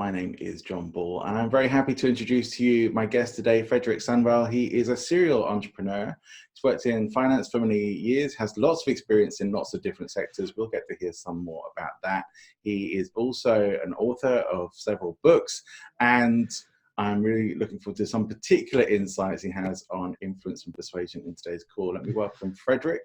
My name is John Ball, and I'm very happy to introduce to you my guest today, Frederick Sandwell. He is a serial entrepreneur. He's worked in finance for many years, has lots of experience in lots of different sectors. We'll get to hear some more about that. He is also an author of several books, and I'm really looking forward to some particular insights he has on influence and persuasion in today's call. Let me welcome Frederick.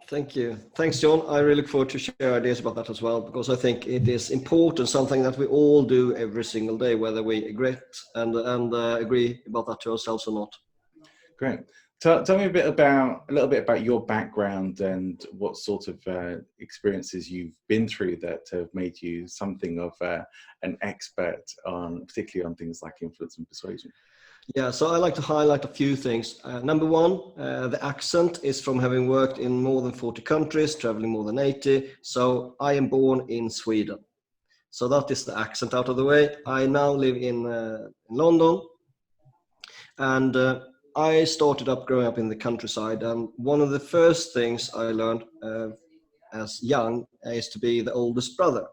Thank you. Thanks, John. I really look forward to share ideas about that as well, because I think it is important, something that we all do every single day, whether we agree about that to ourselves or not. Great. Tell me a little bit about your background and what sort of experiences you've been through that have made you something of an expert on, particularly on things like influence and persuasion. Yeah, so I like to highlight a few things. Number one, the accent is from having worked in more than 40 countries, traveling more than 80. So I am born in Sweden. So that is the accent out of the way. I now live in London, and I started growing up in the countryside. And one of the first things I learned as young is to be the oldest brother.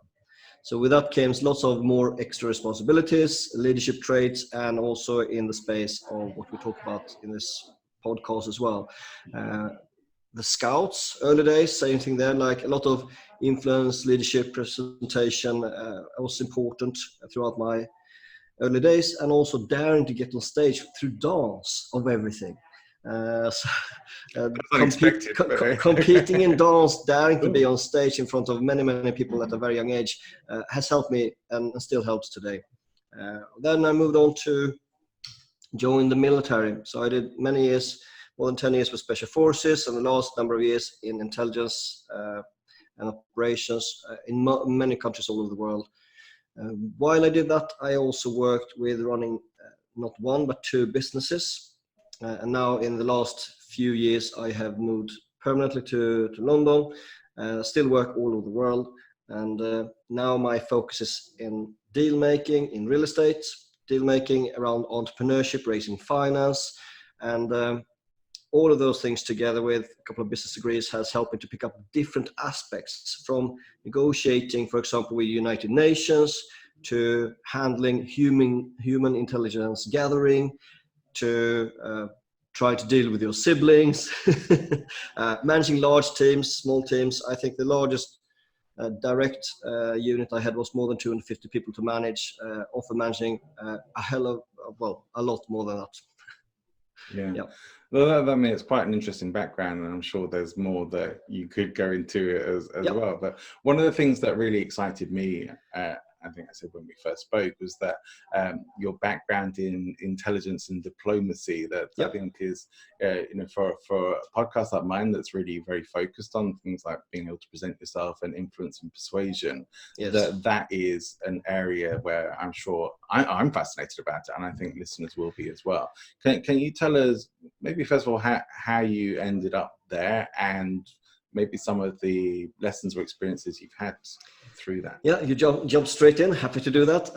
So with that came lots of more extra responsibilities, leadership traits, and also in the space of what we talk about in this podcast as well. The Scouts, early days, same thing there, like a lot of influence, leadership, presentation was important throughout my early days, and also daring to get on stage through dance of everything. Competing in dance, daring to be on stage in front of many people at a very young age has helped me and still helps today. Then I moved on to join the military. So I did many years, more than 10 years with special forces, and the last number of years in intelligence and operations in many countries all over the world. While I did that, I also worked with running not one but two businesses. And now in the last few years, I have moved permanently to London, still work all over the world. And now my focus is in deal making in real estate, deal making around entrepreneurship, raising finance. And all of those things together with a couple of business degrees has helped me to pick up different aspects, from negotiating, for example, with United Nations, to handling human intelligence gathering, to try to deal with your siblings, managing large teams, small teams. I think the largest direct unit I had was more than 250 people to manage, often managing a lot more than that. Yeah. Well, I mean, it's quite an interesting background, and I'm sure there's more that you could go into it as well. But one of the things that really excited me, I think I said when we first spoke, was that your background in intelligence and diplomacy, that I think is, for a podcast like mine that's really very focused on things like being able to present yourself and influence and persuasion, that is an area where I'm sure I'm fascinated about it, and I think listeners will be as well. Can you tell us, maybe first of all, how you ended up there, and maybe some of the lessons or experiences you've had through that? Yeah, you jump straight in. Happy to do that.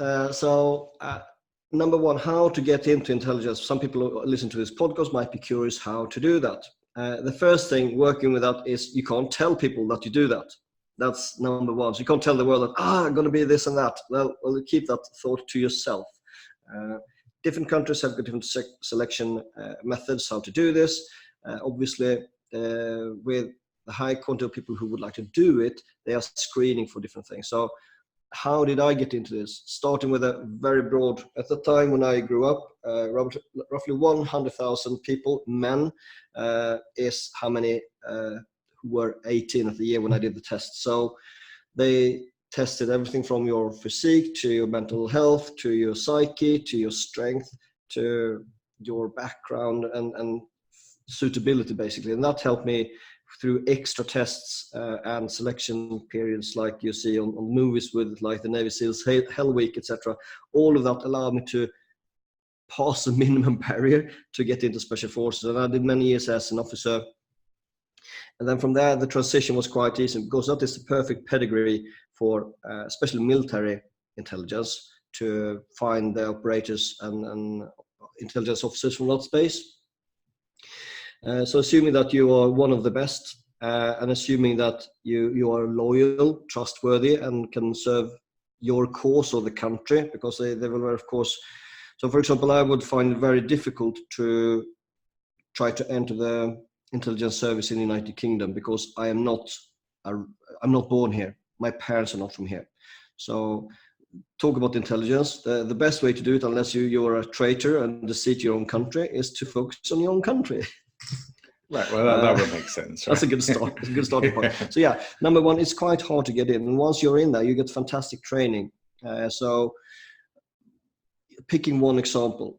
Number one, how to get into intelligence. Some people who listen to this podcast might be curious how to do that. The first thing working with that is you can't tell people that you do that. That's number one. So you can't tell the world that, I'm going to be this and that. Well, keep that thought to yourself. Different countries have got different selection methods how to do this. Obviously, with the high quantity of people who would like to do it, they are screening for different things. So how did I get into this? Starting with a very broad, at the time when I grew up, roughly 100,000 people, men, is how many who were 18 at the year when I did the test. So they tested everything from your physique to your mental health, to your psyche, to your strength, to your background and suitability, basically. And that helped me through extra tests and selection periods like you see on movies with like the Navy SEALs, Hell Week, etc. All of that allowed me to pass the minimum barrier to get into special forces. And I did many years as an officer. And then from there, the transition was quite easy, because that is the perfect pedigree for especially military intelligence, to find the operators and intelligence officers from that space. So assuming that you are one of the best, and assuming that you are loyal, trustworthy, and can serve your cause or the country, because they will, of course. So, for example, I would find it very difficult to try to enter the intelligence service in the United Kingdom because I'm not born here. My parents are not from here. So, talk about intelligence. The best way to do it, unless you're a traitor and deceive your own country, is to focus on your own country. Right. Well, that would make sense. Right? That's a good start. It's a good starting point. So yeah, number one, it's quite hard to get in, and once you're in there, you get fantastic training. So, picking one example,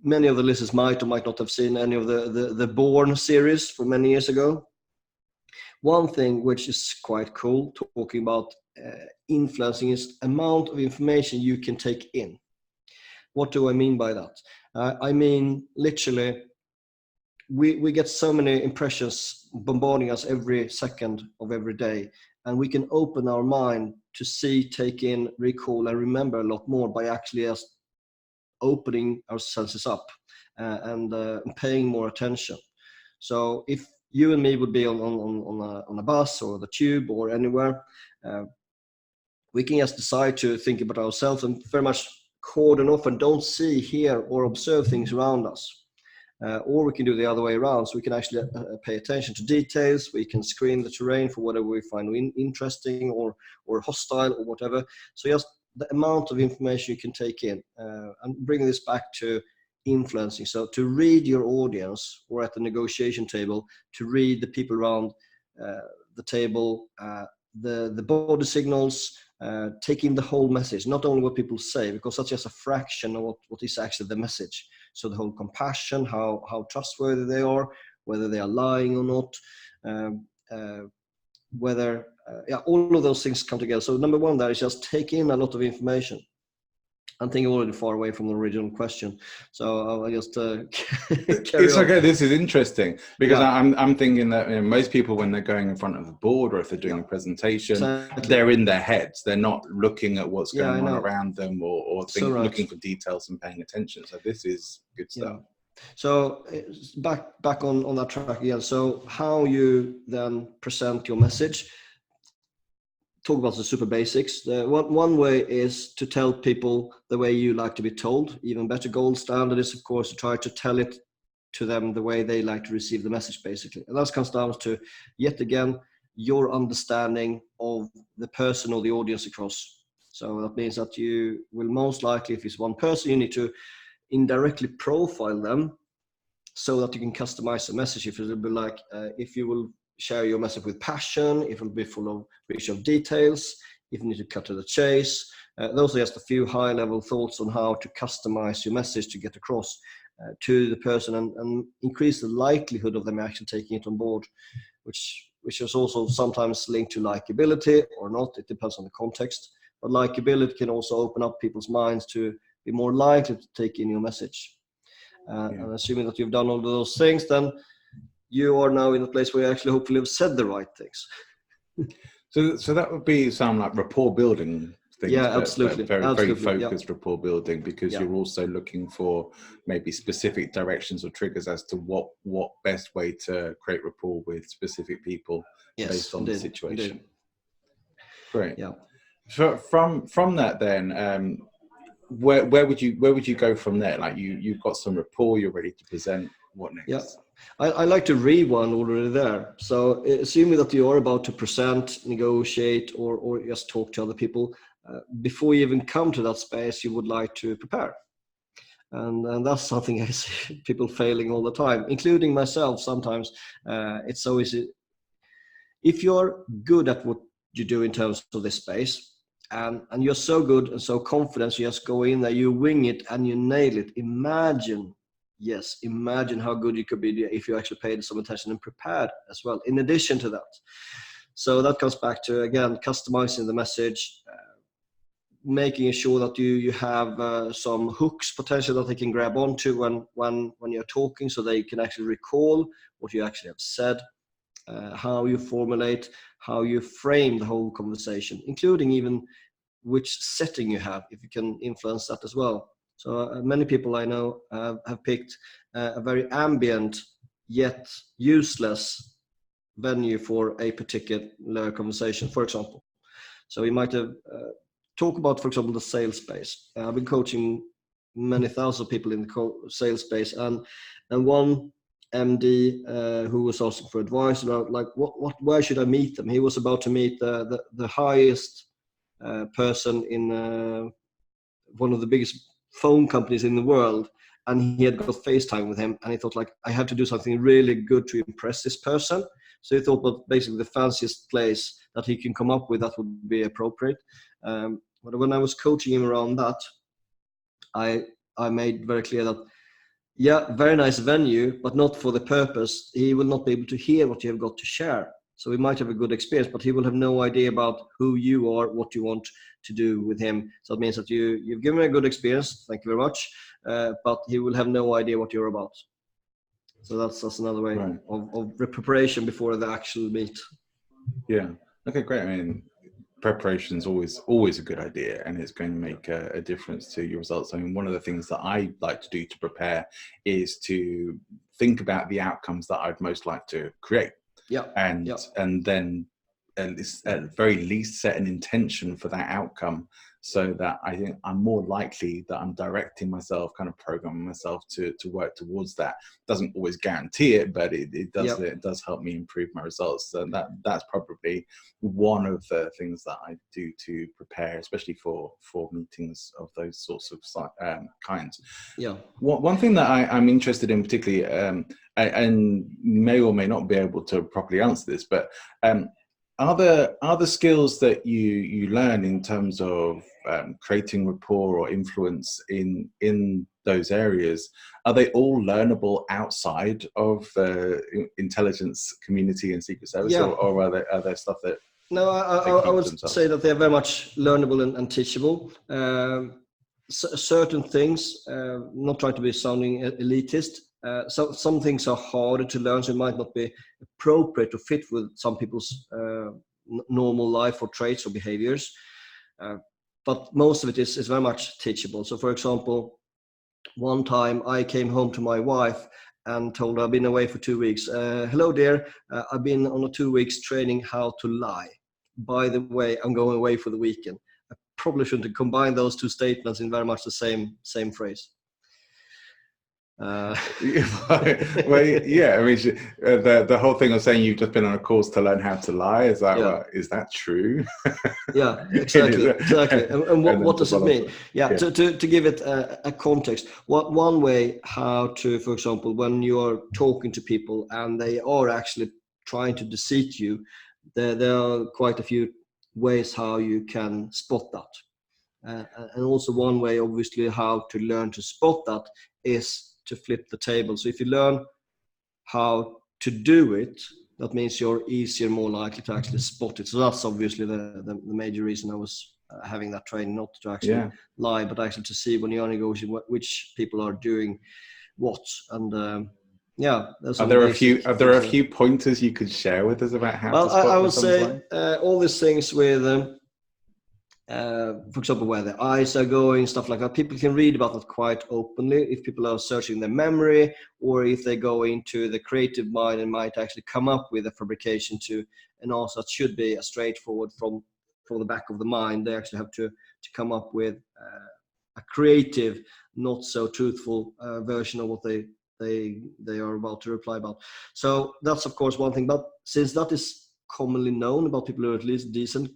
many of the listeners might or might not have seen any of the Born series from many years ago. One thing which is quite cool, talking about influencing, is amount of information you can take in. What do I mean by that? I mean, literally, we get so many impressions bombarding us every second of every day, and we can open our mind to see, take in, recall, and remember a lot more by actually just opening our senses up and paying more attention. So if you and me would be on a bus or the tube or anywhere, we can just decide to think about ourselves and very much cordon off and don't see, hear, or observe things around us. Or we can do the other way around, so we can actually pay attention to details. We can screen the terrain for whatever we find interesting or hostile or whatever. So just the amount of information you can take in, and bringing this back to influencing. So to read your audience, or at the negotiation table, to read the people around the table, the body signals, taking the whole message, not only what people say, because that's just a fraction of what is actually the message. So the whole compassion, how trustworthy they are, whether they are lying or not, whether all of those things come together. So number one there is just take in a lot of information. I think I'm already far away from the original question, so I'll just it's on. Okay. This is interesting because I'm thinking that most people, when they're going in front of the board or if they're doing a presentation, they're in their heads. They're not looking at what's going on around them or looking for details and paying attention. So this is good stuff. So back on that track again. So how you then present your message. Talk about the super basics. One way is to tell people the way you like to be told. Even better gold standard is, of course, to try to tell it to them the way they like to receive the message, basically. And that comes down to, yet again, your understanding of the person or the audience across. So that means that you will most likely, if it's one person, you need to indirectly profile them so that you can customize the message. If it will be like, if you will share your message with passion, it will be full of rich of details, if you need to cut to the chase. Those are just a few high-level thoughts on how to customize your message to get across to the person and increase the likelihood of them actually taking it on board, which is also sometimes linked to likability or not. It depends on the context. But likability can also open up people's minds to be more likely to take in your message. And assuming that you've done all of those things, then you are now in a place where you actually hopefully have said the right things. So that would be some like rapport building things. Yeah, absolutely. Very focused rapport building, because you're also looking for maybe specific directions or triggers as to what best way to create rapport with specific people based on the situation. Indeed. Great. Yeah. So from that then, where would you go from there? Like you've got some rapport, you're ready to present. What next? Yeah. I like to read one already there. So assuming that you are about to present, negotiate, or just talk to other people, before you even come to that space, you would like to prepare. And that's something I see people failing all the time, including myself sometimes. It's so easy. If you're good at what you do in terms of this space, and you're so good and so confident, you just go in there, you wing it, and you nail it. Imagine how good you could be if you actually paid some attention and prepared as well, in addition to that. So that comes back to, again, customizing the message, making sure that you have some hooks potential that they can grab onto when you're talking, so they can actually recall what you actually have said, how you formulate, how you frame the whole conversation, including even which setting you have, if you can influence that as well. So many people I know have picked a very ambient yet useless venue for a particular conversation, for example. So we might have talk about, for example, the sales space. I've been coaching many thousands of people in the sales space, and one MD who was asking for advice about like where should I meet them. He was about to meet the highest person in one of the biggest phone companies in the world, and he had got FaceTime with him, and he thought like, I have to do something really good to impress this person. So he thought about basically the fanciest place that he can come up with that would be appropriate. But when I was coaching him around that, I made very clear that, yeah, very nice venue, but not for the purpose. He will not be able to hear what you have got to share. So we might have a good experience, but he will have no idea about who you are, what you want to do with him. So it means that you've given him a good experience. Thank you very much. But he will have no idea what you're about. So that's another way of preparation before the actual meet. Yeah. Okay, great. I mean, preparation is always a good idea, and it's going to make a difference to your results. I mean, one of the things that I like to do to prepare is to think about the outcomes that I'd most like to create. Yeah. And then at the very least set an intention for that outcome, so that I think I'm more likely that I'm directing myself, kind of programming myself to work towards that. Doesn't always guarantee it, but it does help me improve my results. So that's probably one of the things that I do to prepare, especially for meetings of those sorts of kinds. Yeah. One thing that I'm interested in particularly, and may or may not be able to properly answer this, but are the skills that you learn in terms of creating rapport or influence in those areas, are they all learnable outside of the intelligence community and Secret Service, or are there stuff that? No, I would say that they're very much learnable and teachable. Certain things, not trying to be sounding elitist, so some things are harder to learn, so it might not be appropriate to fit with some people's normal life or traits or behaviors. But most of it is very much teachable. So for example, one time I came home to my wife and told her I've been away for 2 weeks. Hello, dear. I've been on a 2 weeks training how to lie. By the way, I'm going away for the weekend. I probably shouldn't combine those two statements in very much the same phrase. Well, yeah. I mean, the whole thing of saying you've just been on a course to learn how to lie, is that true? Yeah, exactly. And what does it mean? Yeah. To give it a context, one way how to, for example, when you're talking to people and they are actually trying to deceive you, there are quite a few ways how you can spot that. And also one way, obviously, how to learn to spot that is to flip the table. So if you learn how to do it, that means you're easier, more likely to actually spot it. So that's obviously the major reason I was having that training, not to actually lie, but actually to see when you're negotiating which people are doing what. And are there a few pointers you could share with us about how to spot? I would say all these things with for example, where the eyes are going, stuff like that. People can read about that quite openly. If people are searching their memory, or if they go into the creative mind and might actually come up with a fabrication to an answer that should be a straightforward from the back of the mind, they actually have to come up with a creative, not so truthful version of what they are about to reply about. So that's of course one thing. But since that is commonly known about people who are at least decent,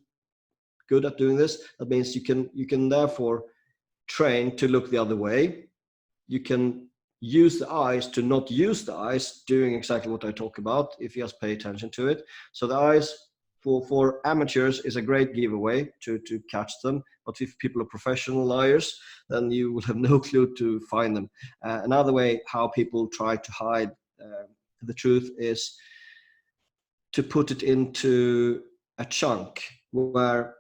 good at doing this, that means you can therefore train to look the other way. You can use the eyes to not use the eyes, doing exactly what I talk about if you just pay attention to it. So the eyes for amateurs is a great giveaway to catch them, but if people are professional liars, then you will have no clue to find them. Another way how people try to hide the truth is to put it into a chunk where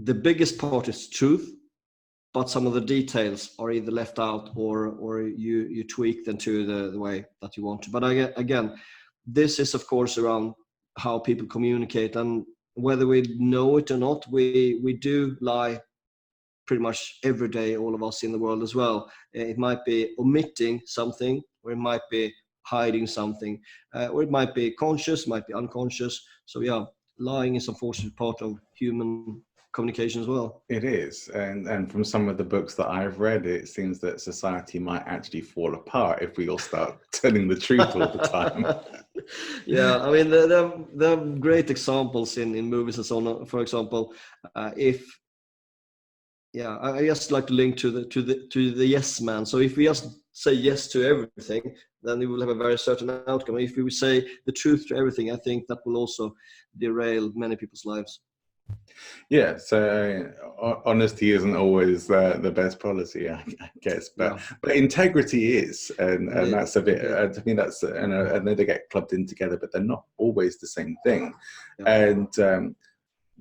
the biggest part is truth, but some of the details are either left out or you tweak them to the way that you want to. But again, this is of course around how people communicate, and whether we know it or not, we do lie pretty much every day, all of us in the world as well. It might be omitting something, or it might be hiding something, or it might be conscious, might be unconscious. So yeah, lying is unfortunately part of human communication as well. It is, and from some of the books that I've read, it seems that society might actually fall apart if we all start telling the truth all the time. Yeah, I mean, there are great examples in movies and so on. For example, I just like to link to the yes man. So if we just say yes to everything, then we will have a very certain outcome. If we say the truth to everything, I think that will also derail many people's lives. Yeah, so honesty isn't always the best policy, I guess, but integrity is, and that's a bit. I mean, that's, and I know they get clubbed in together, but they're not always the same thing. Yeah. And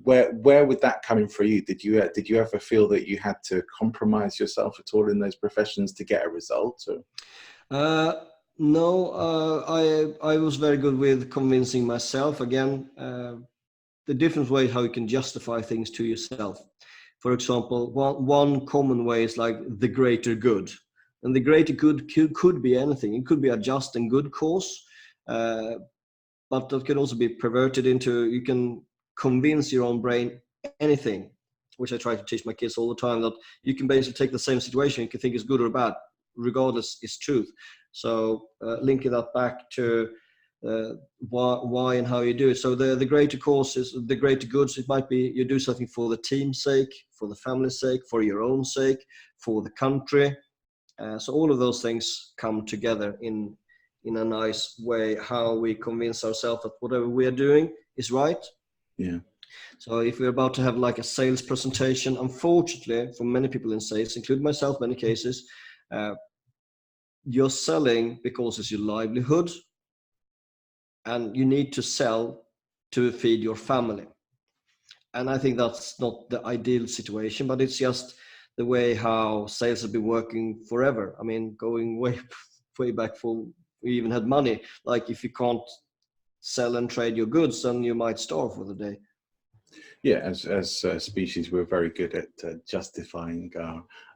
where would that come in for you? Did you ever feel that you had to compromise yourself at all in those professions to get a result? Or? No, I was very good with convincing myself. Again, the different way how you can justify things to yourself. For example, one common way is like the greater good. And the greater good could be anything. It could be a just and good cause, but that can also be perverted into, you can convince your own brain anything, which I try to teach my kids all the time, that you can basically take the same situation, you can think it's good or bad, regardless is truth. So linking that back to why and how you do it. So the greater cause is the greater goods. It might be you do something for the team's sake, for the family's sake, for your own sake, for the country. So all of those things come together in a nice way, how we convince ourselves that whatever we are doing is right. Yeah. So if we're about to have like a sales presentation, unfortunately for many people in sales, including myself, many cases, you're selling because it's your livelihood, and you need to sell to feed your family. And I think that's not the ideal situation, but it's just the way how sales have been working forever. I mean, going way back before we even had money. Like if you can't sell and trade your goods, then you might starve for the day. Yeah, as a species, we're very good at justifying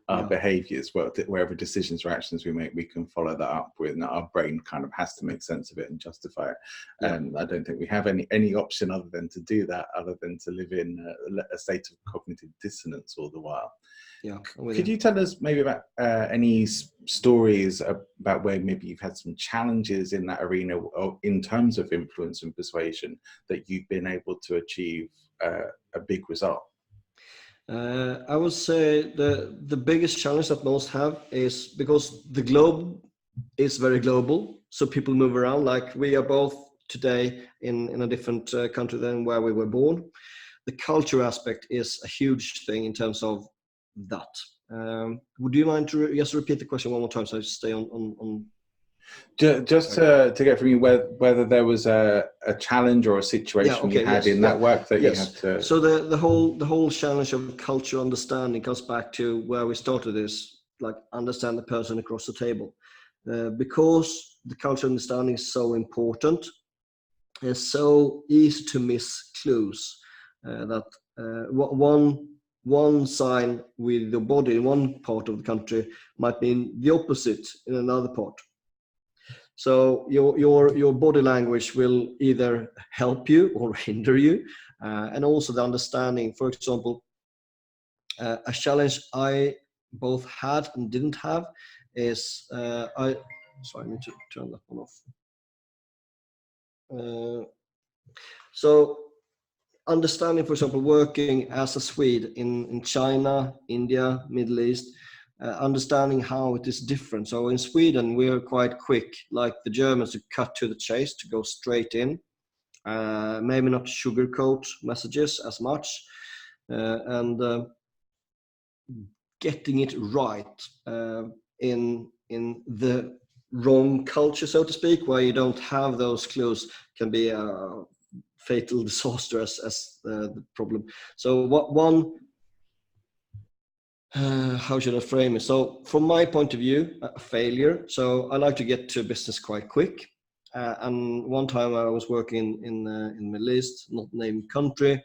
our behaviors. Wherever decisions or actions we make, we can follow that up with, and our brain kind of has to make sense of it and justify it. And I don't think we have any option other than to do that, other than to live in a state of cognitive dissonance all the while. Yeah. Could you tell us maybe about any stories about where maybe you've had some challenges in that arena, or in terms of influence and persuasion, that you've been able to achieve a big result? I would say the biggest challenge that most have is because the globe is very global, so people move around. Like we are both today in a different country than where we were born. The culture aspect is a huge thing in terms of that. Would you mind to just repeat the question one more time so I stay on? Just to get from you whether there was a challenge or a situation you had in that work that you had to. So the whole challenge of cultural understanding comes back to where we started, is like understand the person across the table, because the cultural understanding is so important. It's so easy to miss clues that one sign with the body in one part of the country might mean the opposite in another part. So your body language will either help you or hinder you, and also the understanding. For example, a challenge I both had and didn't have is I need to turn that one off. So understanding, for example, working as a Swede in China, India, Middle East, understanding how it is different. So in Sweden, we are quite quick, like the Germans, to cut to the chase, to go straight in, maybe not sugarcoat messages as much, and getting it right in the wrong culture, so to speak, where you don't have those clues, can be a fatal disaster as the problem. So how should I frame it? So from my point of view, a failure. So I like to get to business quite quick. And one time I was working in Middle East, not named country.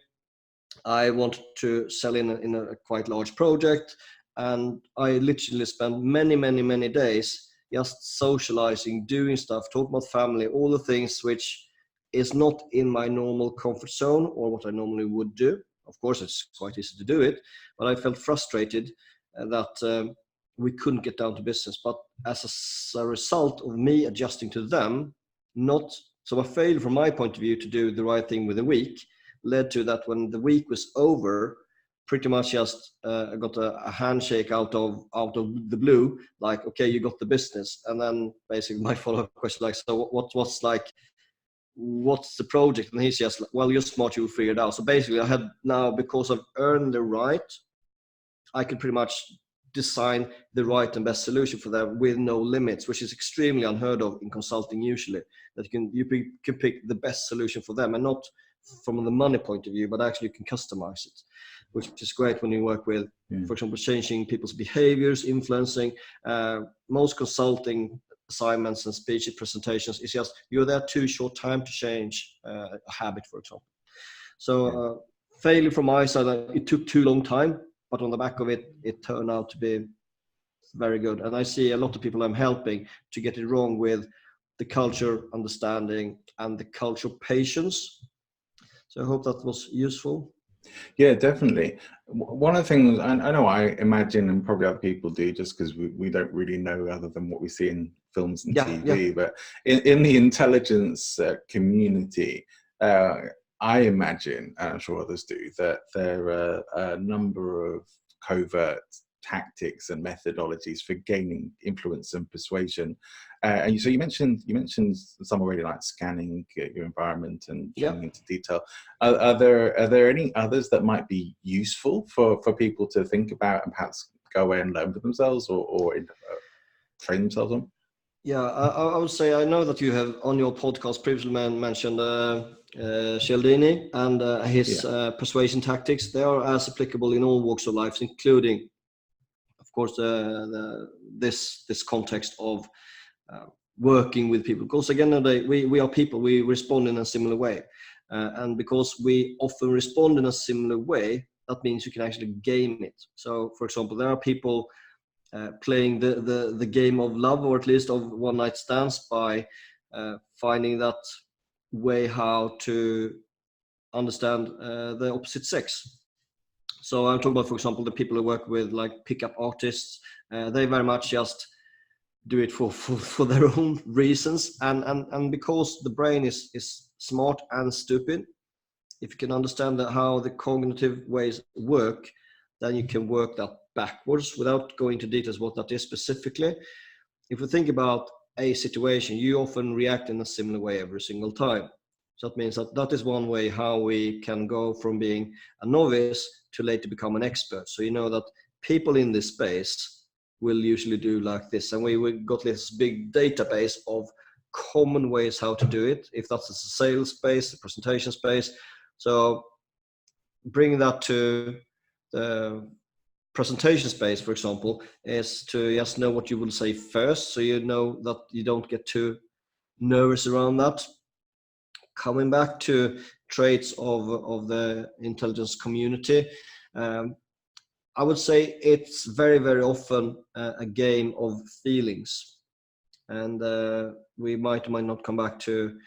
I wanted to sell in a quite large project, and I literally spent many days just socializing, doing stuff, talking about family, all the things which is not in my normal comfort zone or what I normally would do. Of course, it's quite easy to do it, but I felt frustrated that we couldn't get down to business. But as a result of me adjusting to them, so a failure from my point of view to do the right thing with a week led to that when the week was over, pretty much just got a handshake out of the blue, like, okay, you got the business. And then basically my follow-up question, like, so what's the project? And he's just like, well, you're smart, you'll figure it out. So basically I had now, because I've earned the right, I could pretty much design the right and best solution for them with no limits, which is extremely unheard of in consulting usually, that you can pick the best solution for them, and not from the money point of view, but actually you can customize it, which is great when you work with, for example, changing people's behaviors, influencing. Most consulting assignments and speech presentations is just you're there too short time to change a habit, for example. So failure from my side, it took too long time, but on the back of it, it turned out to be very good. And I see a lot of people I'm helping to get it wrong with the culture understanding and the cultural patience. So I hope that was useful. Yeah, definitely. One of the things I know, I imagine, and probably other people do, just because we don't really know other than what we see in films and TV, but in the intelligence community, I imagine, and I'm sure others do, that there are a number of covert tactics and methodologies for gaining influence and persuasion. And so you mentioned some already, like scanning your environment and going into detail. Are there any others that might be useful for people to think about and perhaps go away and learn for themselves or train themselves on? Yeah, I would say, I know that you have on your podcast previously mentioned Cialdini and his persuasion tactics. They are as applicable in all walks of life, including, of course, this context of working with people. Because again, we are people, we respond in a similar way. And because we often respond in a similar way, that means you can actually game it. So, for example, there are people playing the game of love, or at least of one night stands, by finding that way how to understand the opposite sex. So I'm talking about, for example, the people who work with like pickup artists. They very much just do it for their own reasons, and because the brain is smart and stupid, if you can understand how the cognitive ways work, then you can work that backwards without going into details what that is specifically. If we think about a situation, you often react in a similar way every single time. So that means that is one way how we can go from being a novice to later become an expert. So you know that people in this space will usually do like this, and we got this big database of common ways how to do it, if that's a sales space, the presentation space. So bringing that to the presentation space, for example, is to just know what you will say first, so you know that you don't get too nervous around that. Coming back to traits of the intelligence community, I would say it's very, very often a game of feelings. And we might not come back to,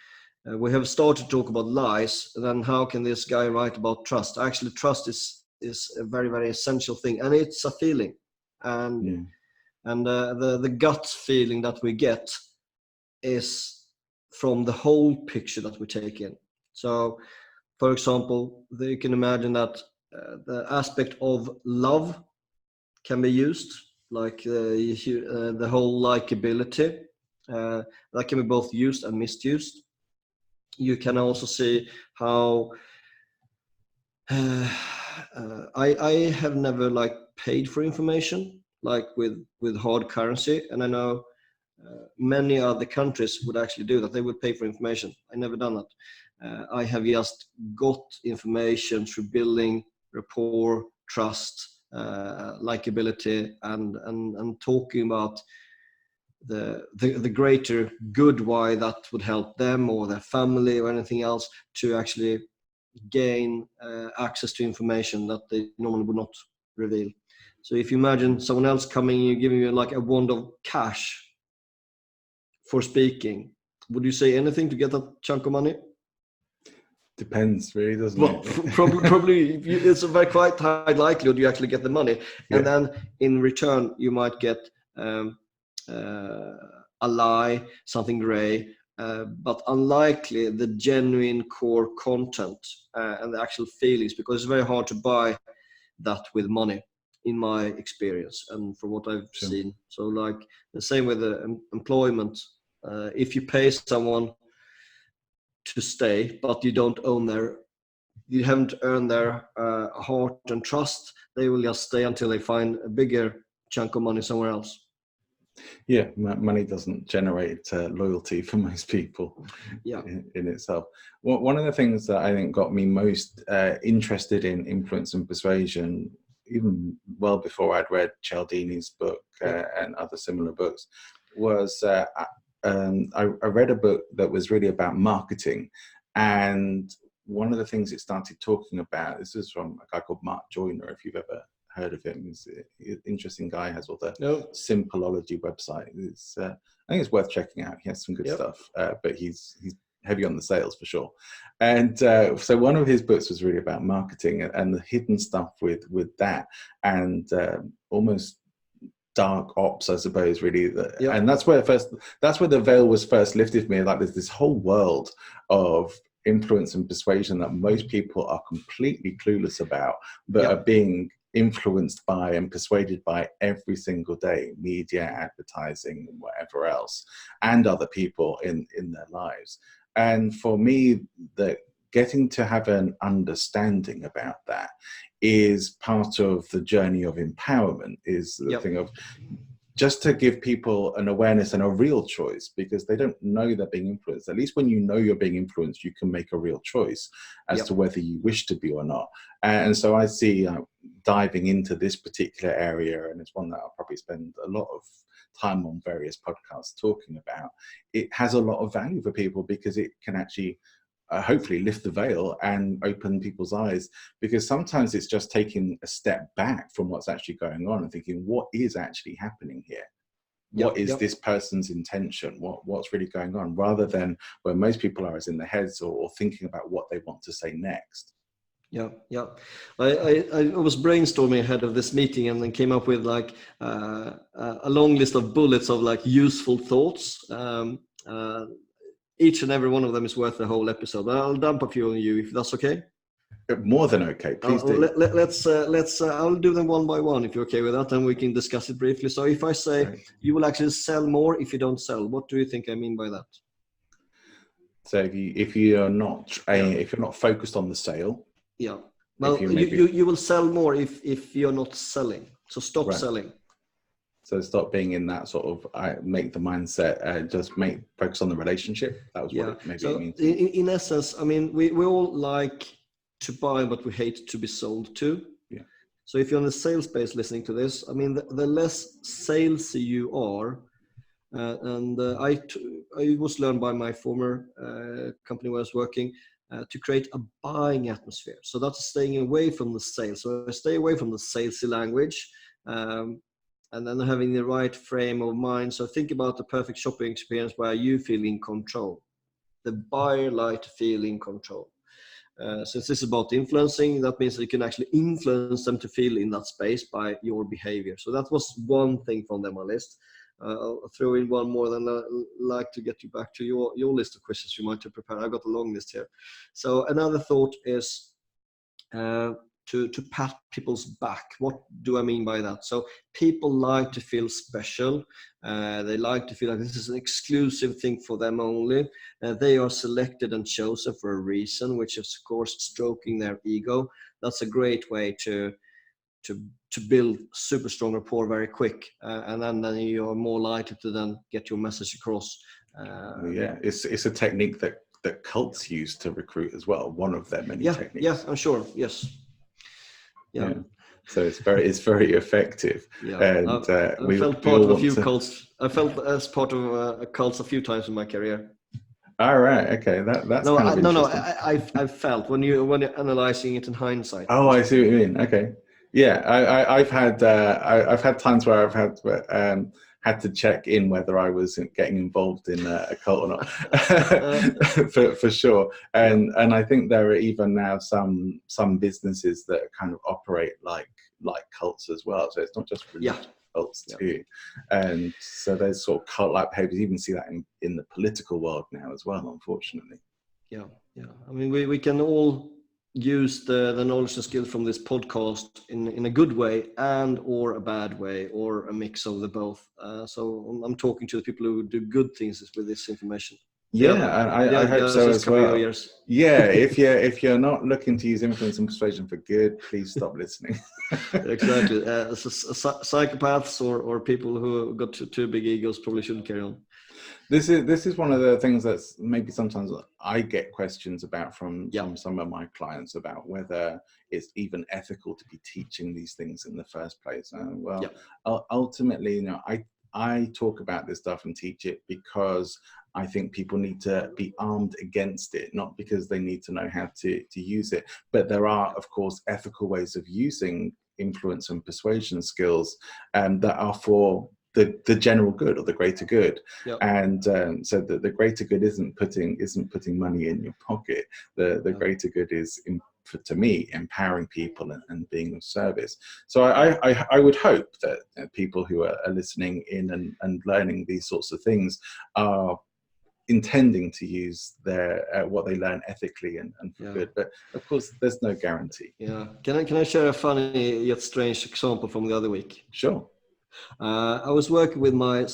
we have started to talk about lies, then how can this guy write about trust? Actually, trust is a very, very essential thing, and it's a feeling. And the gut feeling that we get is from the whole picture that we take in. So, for example, you can imagine that the aspect of love can be used, like the whole likability. That can be both used and misused. You can also see how I have never like paid for information, like with hard currency, and I know many other countries would actually do that. They would pay for information. I never done that. I have just got information through building rapport, trust, likability, and talking about the greater good, why that would help them or their family or anything else, to actually gain access to information that they normally would not reveal. So if you imagine someone else coming and giving you like a wand of cash for speaking, would you say anything to get that chunk of money? Depends, really, doesn't Well, it? probably it's a very quite high likelihood you actually get the money, and then in return you might get a lie, something gray, but unlikely the genuine core content and the actual feelings, because it's very hard to buy that with money, in my experience and from what I've seen. So like the same with the employment, if you pay someone to stay but you haven't earned their heart and trust, they will just stay until they find a bigger chunk of money somewhere else. Yeah, money doesn't generate loyalty for most people in itself. One of the things that I think got me most interested in influence and persuasion, even well before I'd read Cialdini's book and other similar books, was I read a book that was really about marketing. And one of the things it started talking about, this is from a guy called Mark Joyner, if you've ever heard of him. He's an interesting guy, has all the Simpleology website. I think it's worth checking out. He has some good stuff, but he's heavy on the sales for sure. And so one of his books was really about marketing and the hidden stuff with that, and almost dark ops, I suppose, really. And that's where the veil was first lifted for me. Like, there's this whole world of influence and persuasion that most people are completely clueless about, but are being influenced by and persuaded by every single day, media, advertising, whatever else, and other people in their lives. And for me, that getting to have an understanding about that is part of the journey of empowerment, is the thing of just to give people an awareness and a real choice, because they don't know they're being influenced. At least when you know you're being influenced, you can make a real choice as to whether you wish to be or not. And so I see diving into this particular area, and it's one that I'll probably spend a lot of time on various podcasts talking about. It has a lot of value for people because it can actually hopefully lift the veil and open people's eyes, because sometimes it's just taking a step back from what's actually going on and thinking, what is actually happening here? What is this person's intention? What's really going on? Rather than where most people are, is in their heads or thinking about what they want to say next. I was brainstorming ahead of this meeting and then came up with like a long list of bullets of like useful thoughts. Each and every one of them is worth the whole episode. I'll dump a few on you if that's okay. More than okay, please do. Let's. I'll do them one by one if you're okay with that, and we can discuss it briefly. So if I say you will actually sell more if you don't sell, what do you think I mean by that? So if you're not focused on the sale, well, you will sell more if you're not selling. So stop selling. So stop being in that sort of make the mindset, just focus on the relationship. That was what it means. In essence, I mean, we all like to buy, but we hate to be sold to. Yeah. So if you're on the sales space listening to this, I mean, the less salesy you are, I was learned by my former company where I was working to create a buying atmosphere. So that's staying away from the sales. So I stay away from the salesy language. And then having the right frame of mind. So think about the perfect shopping experience where you feel in control. The buyer like to feel in control. Since this is about influencing, that means that you can actually influence them to feel in that space by your behavior. So that was one thing from my list. I'll throw in one more, then I'd like to get you back to your list of questions you might have prepared. I've got a long list here. So another thought is to pat people's back. What do I mean by that? So people like to feel special. They like to feel like this is an exclusive thing for them only. They are selected and chosen for a reason, which is of course stroking their ego. That's a great way to build super strong rapport very quick, and then you're more likely to then get your message across. It's a technique that cults use to recruit as well. One of their many techniques. Yeah, I'm sure. Yes. Yeah. So it's very effective. And I felt part of a few cults. I felt as part of a cults a few times in my career. All right. Okay. That's interesting. I felt when you're analyzing it in hindsight. Oh, I see what you mean. Okay. Yeah. I've had times where I've had had to check in whether I was getting involved in a cult or not, for sure. And I think there are even now some businesses that kind of operate like cults as well. So it's not just religious cults too. And so there's sort of cult-like behaviors. You even see that in the political world now as well, unfortunately. Yeah. I mean, we can all use the knowledge and skills from this podcast in a good way and or a bad way, or a mix of the both. So I'm talking to the people who do good things with this information. I hope so as well. Yeah, if you're not looking to use influence and persuasion for good, please stop listening. Exactly. Psychopaths or people who got too big egos probably shouldn't carry on. This is one of the things that's maybe sometimes I get questions about from some of my clients about whether it's even ethical to be teaching these things in the first place. Ultimately, you know, I talk about this stuff and teach it because I think people need to be armed against it, not because they need to know how to use it. But there are, of course, ethical ways of using influence and persuasion skills that are for the general good or the greater good. And so the greater good isn't putting money in your pocket. The greater good is, to me, empowering people and being of service. So I would hope that people who are listening in and learning these sorts of things are intending to use their what they learn ethically and for good. But of course, there's no guarantee. Can I share a funny yet strange example from the other week? Sure. I was working with my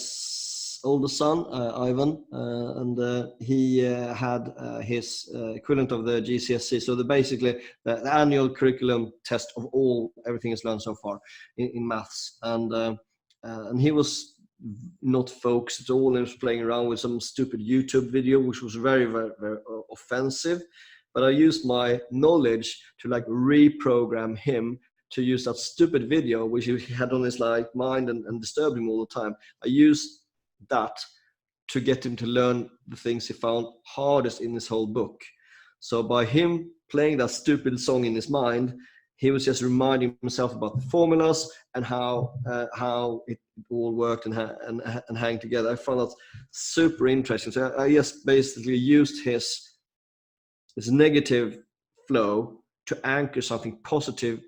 older son, Ivan, and he had his equivalent of the GCSE. So basically the annual curriculum test of everything he's learned so far in maths. And he was not focused at all. He was playing around with some stupid YouTube video, which was very, very, very offensive. But I used my knowledge to reprogram him to use that stupid video, which he had on his mind and disturb him all the time. I used that to get him to learn the things he found hardest in his whole book. So by him playing that stupid song in his mind, he was just reminding himself about the formulas and how it all worked and hang together. I found that super interesting. So I just basically used his negative flow to anchor something positive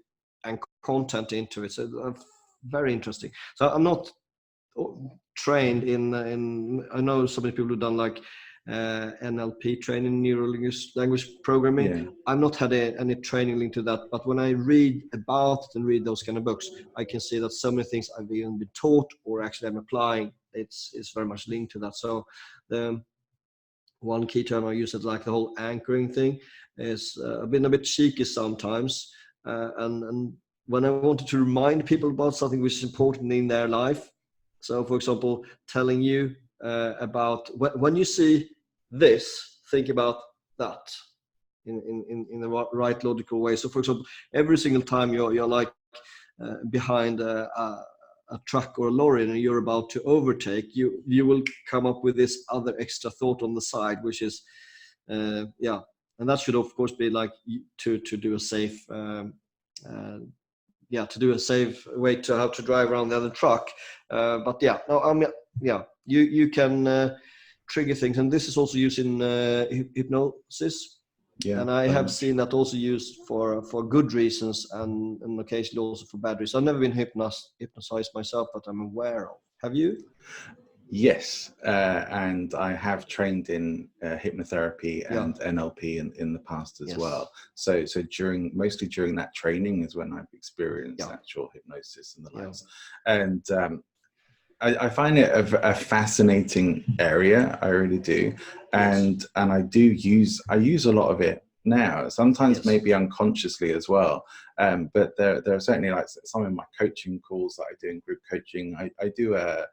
and content into it. So very interesting. So I'm not trained in I know so many people who've done NLP training, neuro language programming. I've not had any training linked to that, but when I read about it and read those kind of books, I can see that so many things I've even been taught or actually I'm applying, it's very much linked to that. So the one key term I use is the whole anchoring thing is I've been a bit cheeky sometimes, and when I wanted to remind people about something which is important in their life. So for example, telling you about when you see this, think about that in the right logical way. So for example, every single time you're behind a truck or a lorry and you're about to overtake, you will come up with this other extra thought on the side, which is and that should of course be to do a safe to do a safe way to how to drive around the other truck. You can trigger things, and this is also used in hypnosis. And I have seen that also used for good reasons and occasionally also for bad reasons. I've never been hypnotized myself, but I'm aware of. Have you? Yes, and I have trained in hypnotherapy and NLP in the past as well. So mostly during that training is when I've experienced actual hypnosis and the likes. And I find it a fascinating area. I really do, and I use a lot of it now. Sometimes maybe unconsciously as well. But there are certainly some of my coaching calls that I do in group coaching. I do a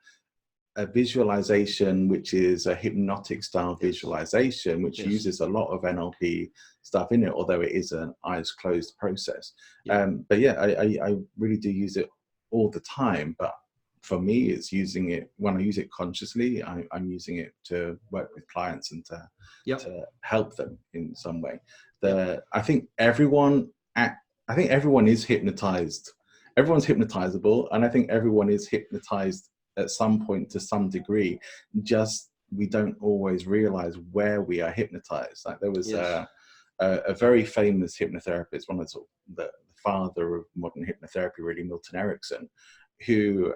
visualization, which is a hypnotic style visualization, which uses a lot of NLP stuff in it, although it is an eyes closed process. I really do use it all the time. But for me, it's using it when I use it consciously. I'm using it to work with clients and to help them in some way. I think everyone is hypnotized. Everyone's hypnotizable, and I think everyone is hypnotized at some point to some degree. Just we don't always realize where we are hypnotized. Like there was a very famous hypnotherapist, one of the father of modern hypnotherapy, really, Milton Erickson, who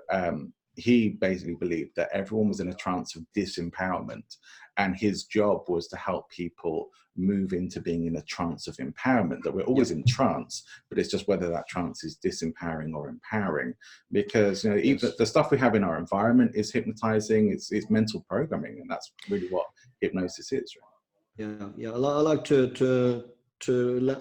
he basically believed that everyone was in a trance of disempowerment, and his job was to help people move into being in a trance of empowerment, that we're always in trance, but it's just whether that trance is disempowering or empowering. Because even the stuff we have in our environment is hypnotizing, it's mental programming, and that's really what hypnosis is, right? I like to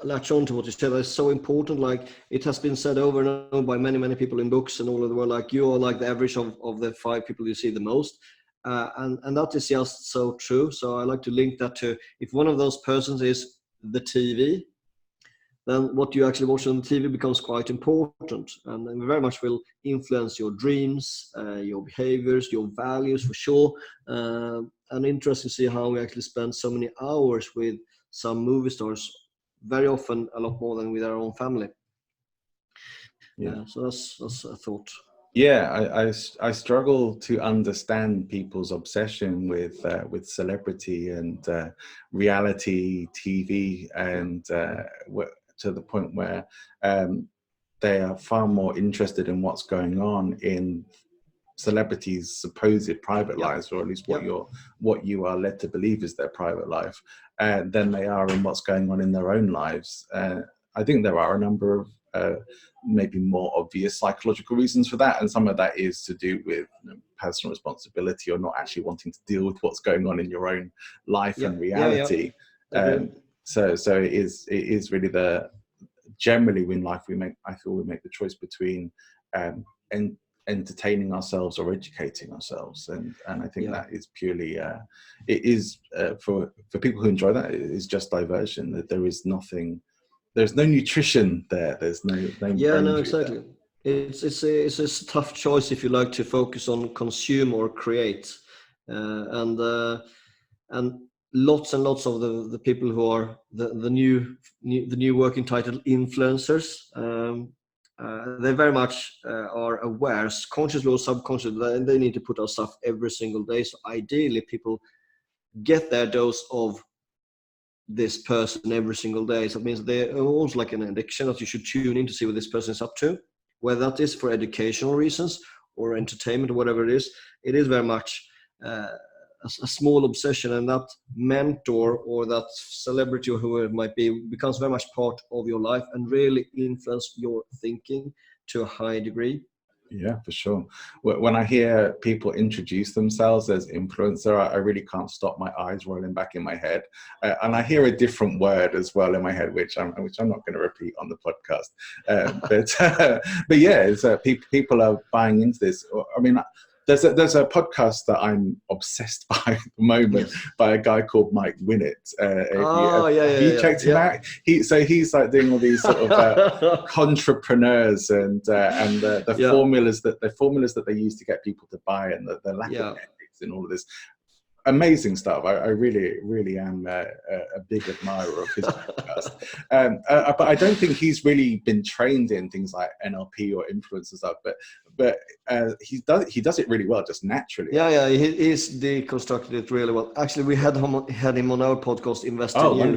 latch on to what you said. That's so important. Like it has been said over and over by many people in books and all over the world, like you are like the average of the 5 people you see the most. And that is just so true. So I like to link that to, if one of those persons is the TV, then what you actually watch on the TV becomes quite important, and very much will influence your dreams, your behaviors, your values for sure. And interesting to see how we actually spend so many hours with some movie stars, very often a lot more than with our own family. So that's a thought. I struggle to understand people's obsession with celebrity and reality TV, and to the point where they are far more interested in what's going on in celebrities' supposed private lives, or at least what you are led to believe is their private life, than they are in what's going on in their own lives. I think there are a number of maybe more obvious psychological reasons for that, and some of that is to do with personal responsibility, or not actually wanting to deal with what's going on in your own life and reality. So it is really generally in life I feel we make the choice between entertaining ourselves or educating ourselves, and I think that is purely it is for people who enjoy that, it is just diversion. That there's no nutrition there. There's no exactly there. It's a tough choice if you like to focus on consume or create, and lots and lots of the people who are the new working title influencers, they very much are aware, consciously or subconsciously, that they need to put out stuff every single day. So ideally people get their dose of this person every single day. So it means they're almost like an addiction, that you should tune in to see what this person is up to, whether that is for educational reasons or entertainment or whatever it is. It is very much a small obsession, and that mentor or that celebrity or whoever it might be becomes very much part of your life and really influence your thinking to a high degree. Yeah, for sure. When I hear people introduce themselves as influencer, I really can't stop my eyes rolling back in my head, and I hear a different word as well in my head, which I'm not going to repeat on the podcast. But yeah, people are buying into this. I mean, there's a podcast that I'm obsessed by at the moment, by a guy called Mike Winnett. Have you checked him out? He's like doing all these sort of entrepreneurs and the formulas that they use to get people to buy, and the lack of ethics and all of this. Amazing stuff. I really am a big admirer of his podcast. But I don't think he's really been trained in things like NLP or influence and stuff. But he does it really well, just naturally. He's deconstructed it really well. Actually, we had him on our podcast, Invest in You,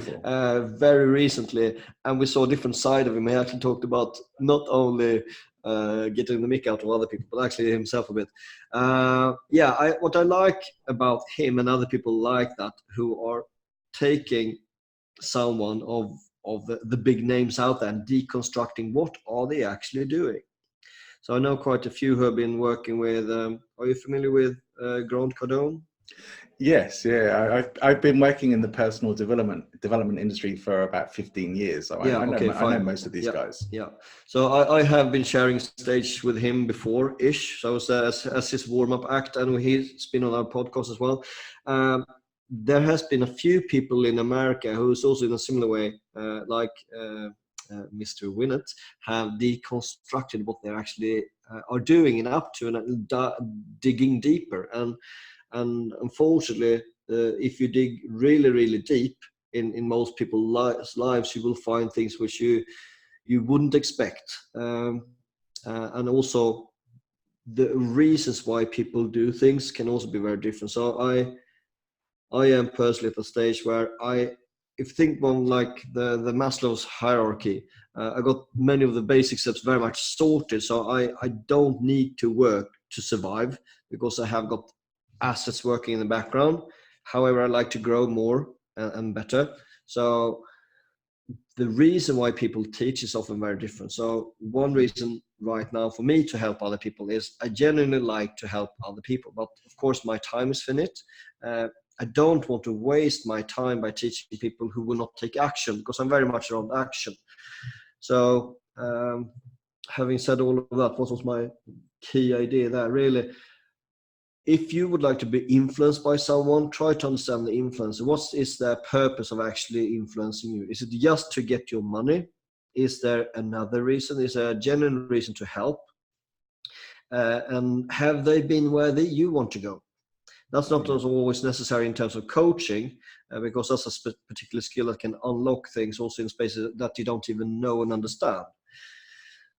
very recently, and we saw a different side of him. He actually talked about not only getting the mick out of other people, but actually himself a bit. What I like about him and other people like that, who are taking someone of the big names out there and deconstructing what are they actually doing. So I know quite a few who have been working with, are you familiar with Grant Cardone? Yes, I've been working in the personal development industry for about 15 years. So I know most of these guys. Yeah. So I have been sharing stage with him before-ish. So I was as his warm-up act, and he's been on our podcast as well. There has been a few people in America who's also in a similar way, like Mr. Winnett, have deconstructed what they actually are doing and up to, and digging deeper. And unfortunately, if you dig really, really deep in most people's lives, you will find things which you wouldn't expect. And also, the reasons why people do things can also be very different. So I am personally at the stage where if you think on like the Maslow's hierarchy, I got many of the basic steps very much sorted. So I don't need to work to survive because I have got assets working in the background. However, I like to grow more and better. So the reason why people teach is often very different. So one reason right now for me to help other people is I genuinely like to help other people. But of course, my time is finite. I don't want to waste my time by teaching people who will not take action, because I'm very much around action. So having said all of that, what was my key idea there? Really, if you would like to be influenced by someone, try to understand the influencer. What is their purpose of actually influencing you? Is it just to get your money? Is there another reason? Is there a genuine reason to help? And have they been where you want to go? That's not always necessary in terms of coaching, because that's a particular skill that can unlock things also in spaces that you don't even know and understand.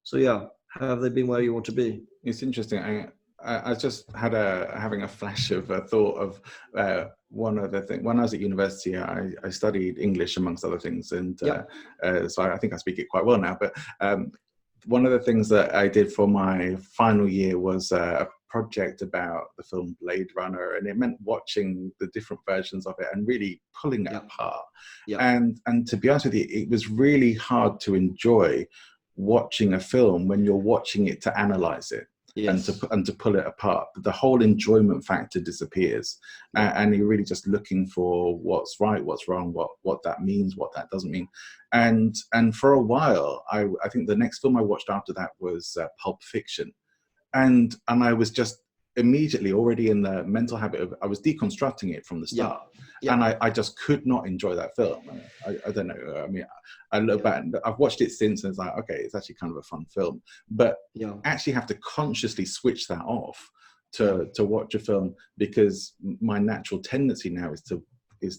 So yeah, have they been where you want to be? It's interesting. I just had having a flash of a thought of one other thing. When I was at university, I studied English amongst other things, and so I think I speak it quite well now. But one of the things that I did for my final year was a project about the film Blade Runner, and it meant watching the different versions of it and really pulling it apart. And to be honest with you, it was really hard to enjoy watching a film when you're watching it to analyze it. Yes. and to pull it apart. The whole enjoyment factor disappears, and you're really just looking for what's right, what's wrong, what that means, what that doesn't mean. And for a while, I think the next film I watched after that was Pulp Fiction, and I was just immediately already in the mental habit of, I was deconstructing it from the start. And I just could not enjoy that film. I don't know. I mean, I look back, and I've watched it since, and it's like, okay, it's actually kind of a fun film. But actually have to consciously switch that off to watch a film, because my natural tendency now is to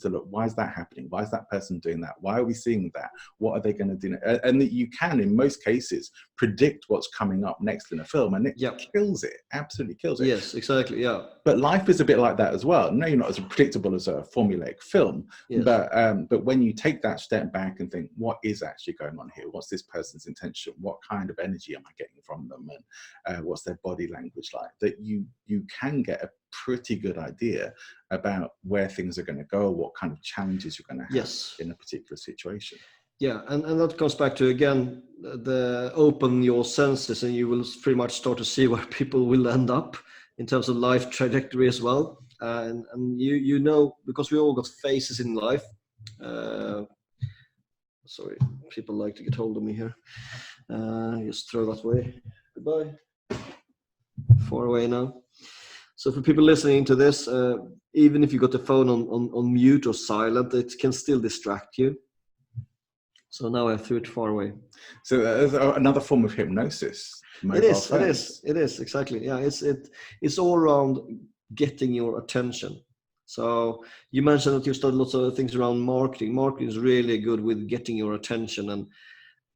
look, why is that happening? Why is that person doing that? Why are we seeing that? What are they going to do? And that you can, in most cases, predict what's coming up next in a film, and it kills it, absolutely kills it. Yes, exactly, yeah. But life is a bit like that as well. No, you're not as predictable as a formulaic film, but when you take that step back and think, what is actually going on here? What's this person's intention? What kind of energy am I getting from them? And what's their body language like? That you can get a pretty good idea about where things are going to go, what kind of challenges you're going to have in a particular situation. Yeah, and that comes back to, again, the open your senses, and you will pretty much start to see where people will end up in terms of life trajectory as well. And you know, because we all got phases in life. Sorry, people like to get hold of me here. Just throw that away. Goodbye. Far away now. So for people listening to this, even if you got the phone on mute or silent, it can still distract you. So now I threw it far away. So there's another form of hypnosis. It is exactly. Yeah, it's all around getting your attention. So you mentioned that you studied lots of things around marketing. Marketing is really good with getting your attention,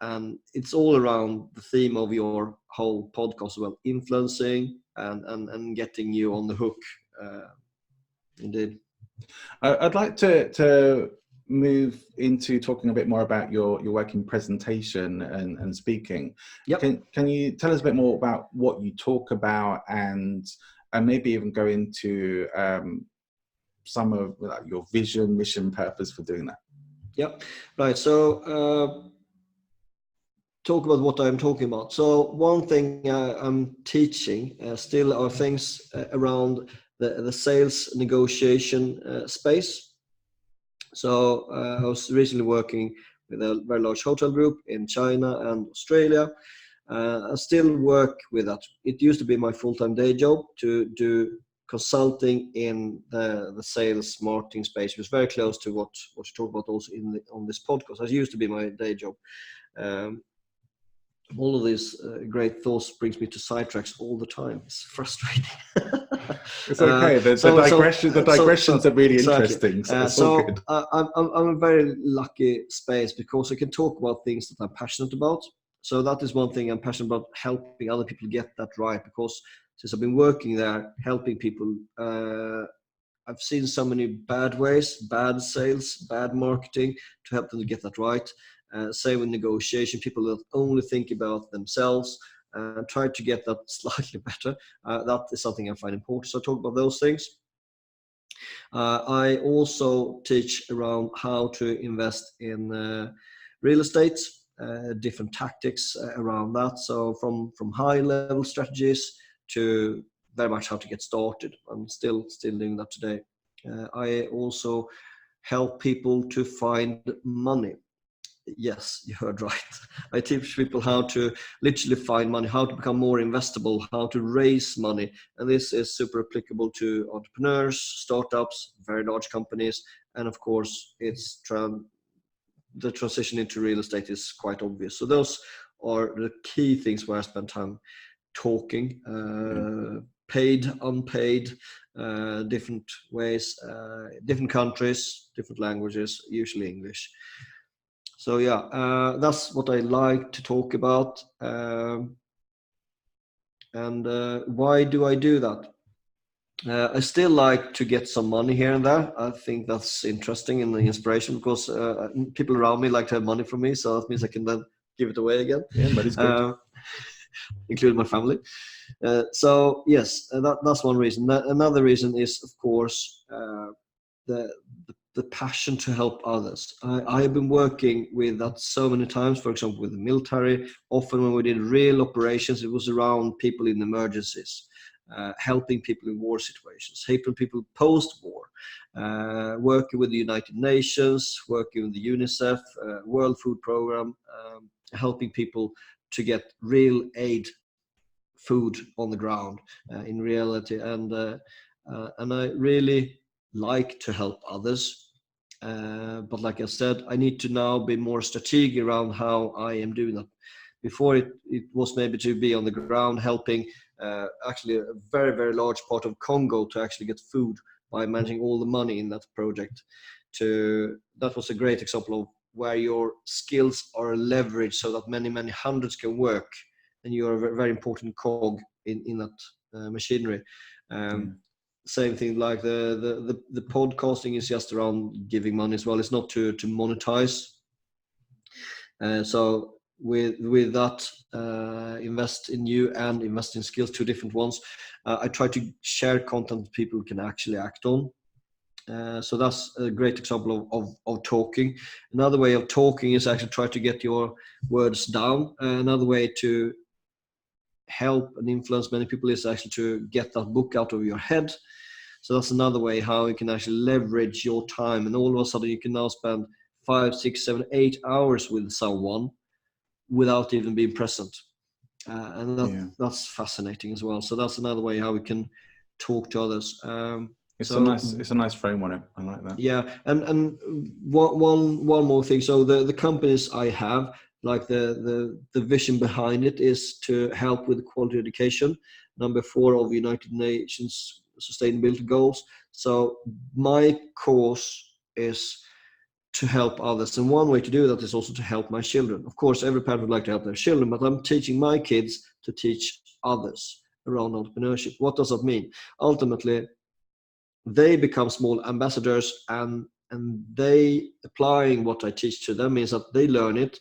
and it's all around the theme of your whole podcast about influencing and getting you on the hook. Indeed. I'd like to move into talking a bit more about your work in presentation and speaking. Can you tell us a bit more about what you talk about, and maybe even go into some of your vision, mission, purpose for doing that? Yep. Right. So talk about what I'm talking about. So one thing I'm teaching still are things around the sales negotiation space. So I was recently working with a very large hotel group in China and Australia. I still work with that. It used to be my full-time day job to do consulting in the sales marketing space. It was very close to what you talk about also on this podcast. It used to be my day job. All of these great thoughts brings me to sidetracks all the time. It's frustrating. It's okay. The digressions are really interesting. I'm a very lucky space because I can talk about things that I'm passionate about. So that is one thing I'm passionate about, helping other people get that right, because since I've been working there, helping people. I've seen so many bad ways, bad sales, bad marketing to help them to get that right. Same with negotiation, people that only think about themselves and try to get that slightly better. That is something I find important. So I talk about those things. I also teach around how to invest in real estate, different tactics around that. So from high level strategies to very much how to get started. I'm still doing that today. I also help people to find money. Yes, you heard right. I teach people how to literally find money, how to become more investable, how to raise money. And this is super applicable to entrepreneurs, startups, very large companies. And of course, it's the transition into real estate is quite obvious. So those are the key things where I spend time talking, paid, unpaid, different ways, different countries, different languages, usually English. So yeah, that's what I like to talk about. And why do I do that? I still like to get some money here and there. I think that's interesting and the inspiration, because people around me like to have money from me, so that means I can then give it away again. Yeah, but it's good. Including my family. So yes, that's one reason. Another reason is, of course, the passion to help others. I have been working with that so many times. For example, with the military, often when we did real operations, it was around people in emergencies, helping people in war situations, helping people post-war, working with the United Nations, working with the UNICEF, World Food Program, helping people to get real aid, food on the ground in reality. And I really like to help others. But like I said, I need to now be more strategic around how I am doing that. Before it was maybe to be on the ground helping actually a very, very large part of Congo to actually get food by managing all the money in that project. That was a great example of where your skills are leveraged so that many, many hundreds can work, and you are a very important cog in that machinery. Same thing like the podcasting is just around giving money as well. It's not to monetize. So with that, invest in you and invest in skills, two different ones. I try to share content people can actually act on. So that's a great example of talking. Another way of talking is actually try to get your words down. Another way to help and influence many people is actually to get that book out of your head. So that's another way how you can actually leverage your time, and all of a sudden you can now spend 5, 6, 7, 8 hours with someone without even being present. And that's fascinating as well. So that's another way how we can talk to others. It's a nice frame on it. I like that. Yeah, and one more thing. So the companies I have, like the vision behind it is to help with quality education, number 4 of United Nations sustainability goals. So my course is to help others, and one way to do that is also to help my children. Of course, every parent would like to help their children, but I'm teaching my kids to teach others around entrepreneurship. What does that mean? Ultimately, they become small ambassadors, and they applying what I teach to them means that they learn it,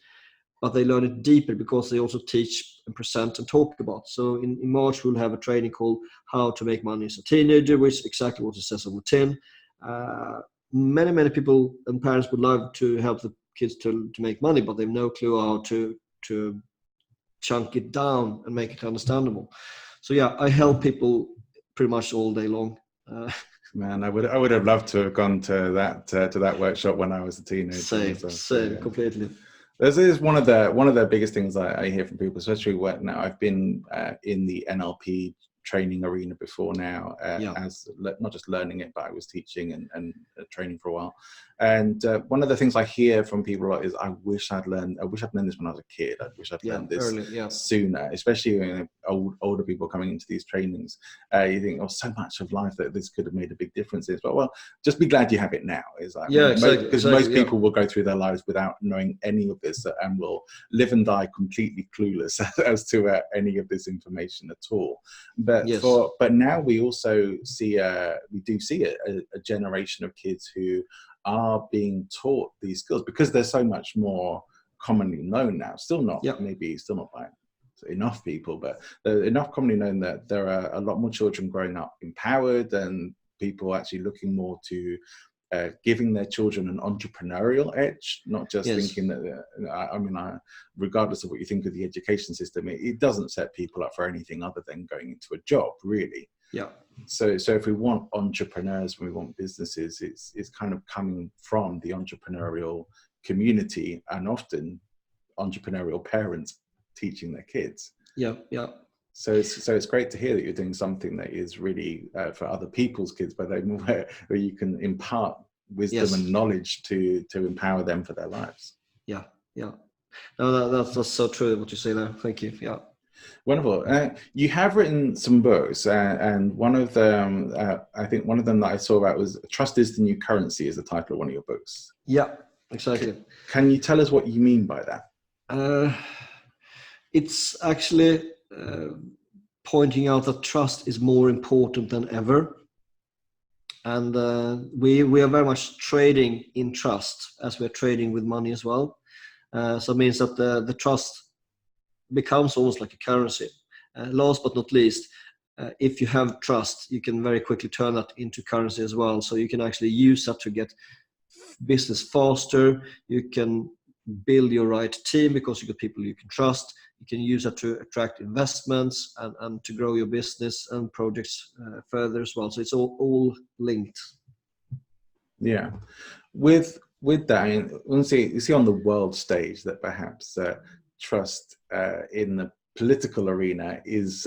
but they learn it deeper because they also teach and present and talk about. So in March, we'll have a training called How to Make Money as a Teenager, which is exactly what it says on the tin. Many people and parents would love to help the kids to make money, but they have no clue how to chunk it down and make it understandable. So yeah, I help people pretty much all day long. Man, I would have loved to have gone to that workshop when I was a teenager. Same, completely. This is one of the biggest things I hear from people, especially when now I've been in the NLP training arena before now, as not just learning it, but I was teaching and training for a while. And one of the things I hear from people is, I wish I'd learned this when I was a kid. I wish I'd learned this sooner, especially when older people coming into these trainings. You think, so much of life that this could have made a big difference. But well, just be glad you have it now. Because most people will go through their lives without knowing any of this and will live and die completely clueless as to any of this information at all. But But Yes. but now we also see a generation of kids who are being taught these skills because they're so much more commonly known now. Still not by enough people, but they're enough commonly known that there are a lot more children growing up empowered and people actually looking more to giving their children an entrepreneurial edge, not just thinking that, regardless of what you think of the education system, it doesn't set people up for anything other than going into a job, really. Yeah. So if we want entrepreneurs, we want businesses, it's kind of coming from the entrepreneurial community and often entrepreneurial parents teaching their kids. Yeah. So it's great to hear that you're doing something that is really for other people's kids, but where you can impart wisdom and knowledge to empower them for their lives. Yeah. No, that's so true what you say there. Thank you. Yeah. Wonderful. You have written some books, and one of them, I think one of them that I saw about was "Trust is the New Currency" is the title of one of your books. Yeah, exactly. Can you tell us what you mean by that? It's actually pointing out that trust is more important than ever. And we are very much trading in trust as we're trading with money as well. So it means that the trust becomes almost like a currency. Last but not least, if you have trust, you can very quickly turn that into currency as well. So you can actually use that to get business faster. You can build your right team because you got people you can trust. You can use that to attract investments and to grow your business and projects further as well. So it's all linked. Yeah. With that, you see on the world stage that perhaps trust in the political arena is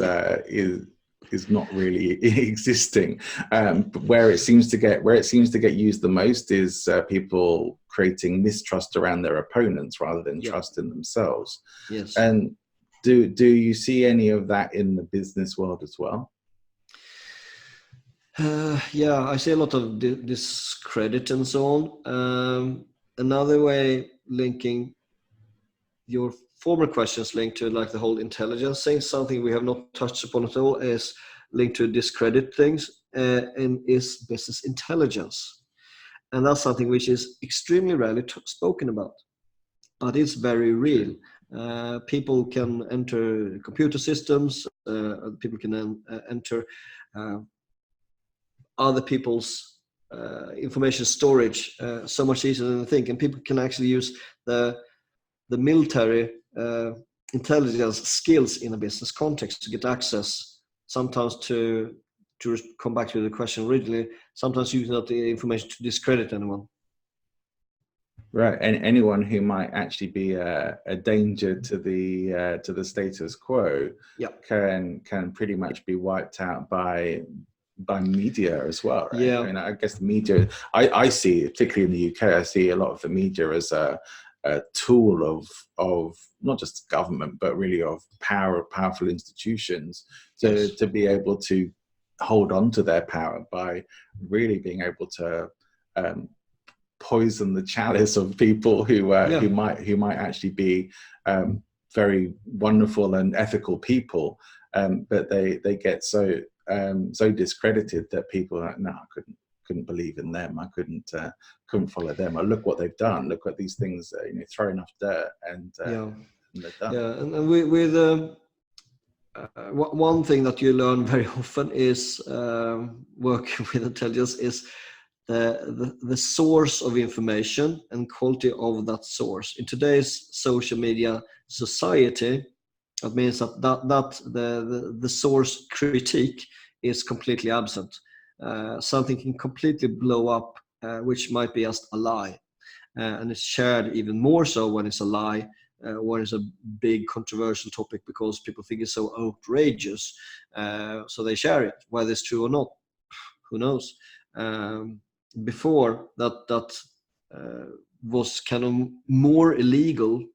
not really existing. But where it seems to get used the most is people creating mistrust around their opponents rather than trust in themselves. Yes. And do you see any of that in the business world as well? I see a lot of discredit and so on. Another way linking your former questions linked to like the whole intelligence thing, something we have not touched upon at all is linked to discredit things and is business intelligence. And that's something which is extremely rarely spoken about, but it's very real. People can enter computer systems, people can enter other people's information storage so much easier than they think, and people can actually use the military intelligence skills in a business context to get access, sometimes to come back to the question originally, sometimes using that information to discredit anyone. Right, and anyone who might actually be a danger to the status quo can pretty much be wiped out by media as well, right? Yeah. I mean, I guess the media, I see, particularly in the UK, I see a lot of the media as a tool of not just government, but really of powerful institutions to be able to hold on to their power by really being able to poison the chalice of people who might actually be very wonderful and ethical people, but they get so discredited that people are like, no, I couldn't believe in them. I couldn't follow them. Or look what they've done. Look at these things. Throw enough dirt and they're done. Yeah, and with one thing that you learn very often is working with intelligence is the source of information and quality of that source. In today's social media society, that means that the source critique is completely absent. Something can completely blow up, which might be just a lie, and it's shared even more so when it's a lie, when it's a big controversial topic because people think it's so outrageous, so they share it. Whether it's true or not, who knows? Before that was kind of more illegal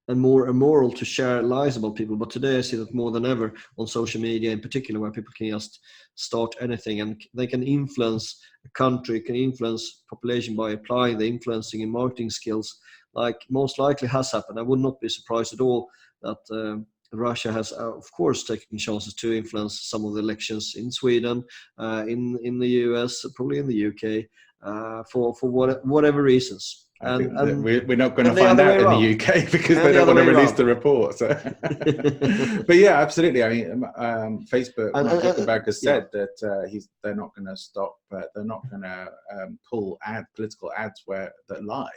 and more immoral to share lies about people, but today I see that more than ever on social media in particular, where people can just start anything and they can influence a country, can influence population by applying the influencing and marketing skills, like most likely has happened. I would not be surprised at all that Russia has, of course, taken chances to influence some of the elections in Sweden, in the US, probably in the UK, for whatever reasons. I think that we're not going to find out in the UK because they don't want to release the report. So. But yeah, absolutely. I mean, Facebook, Mark Zuckerberg has said that they're not going to stop. They're not going to pull political ads that lie.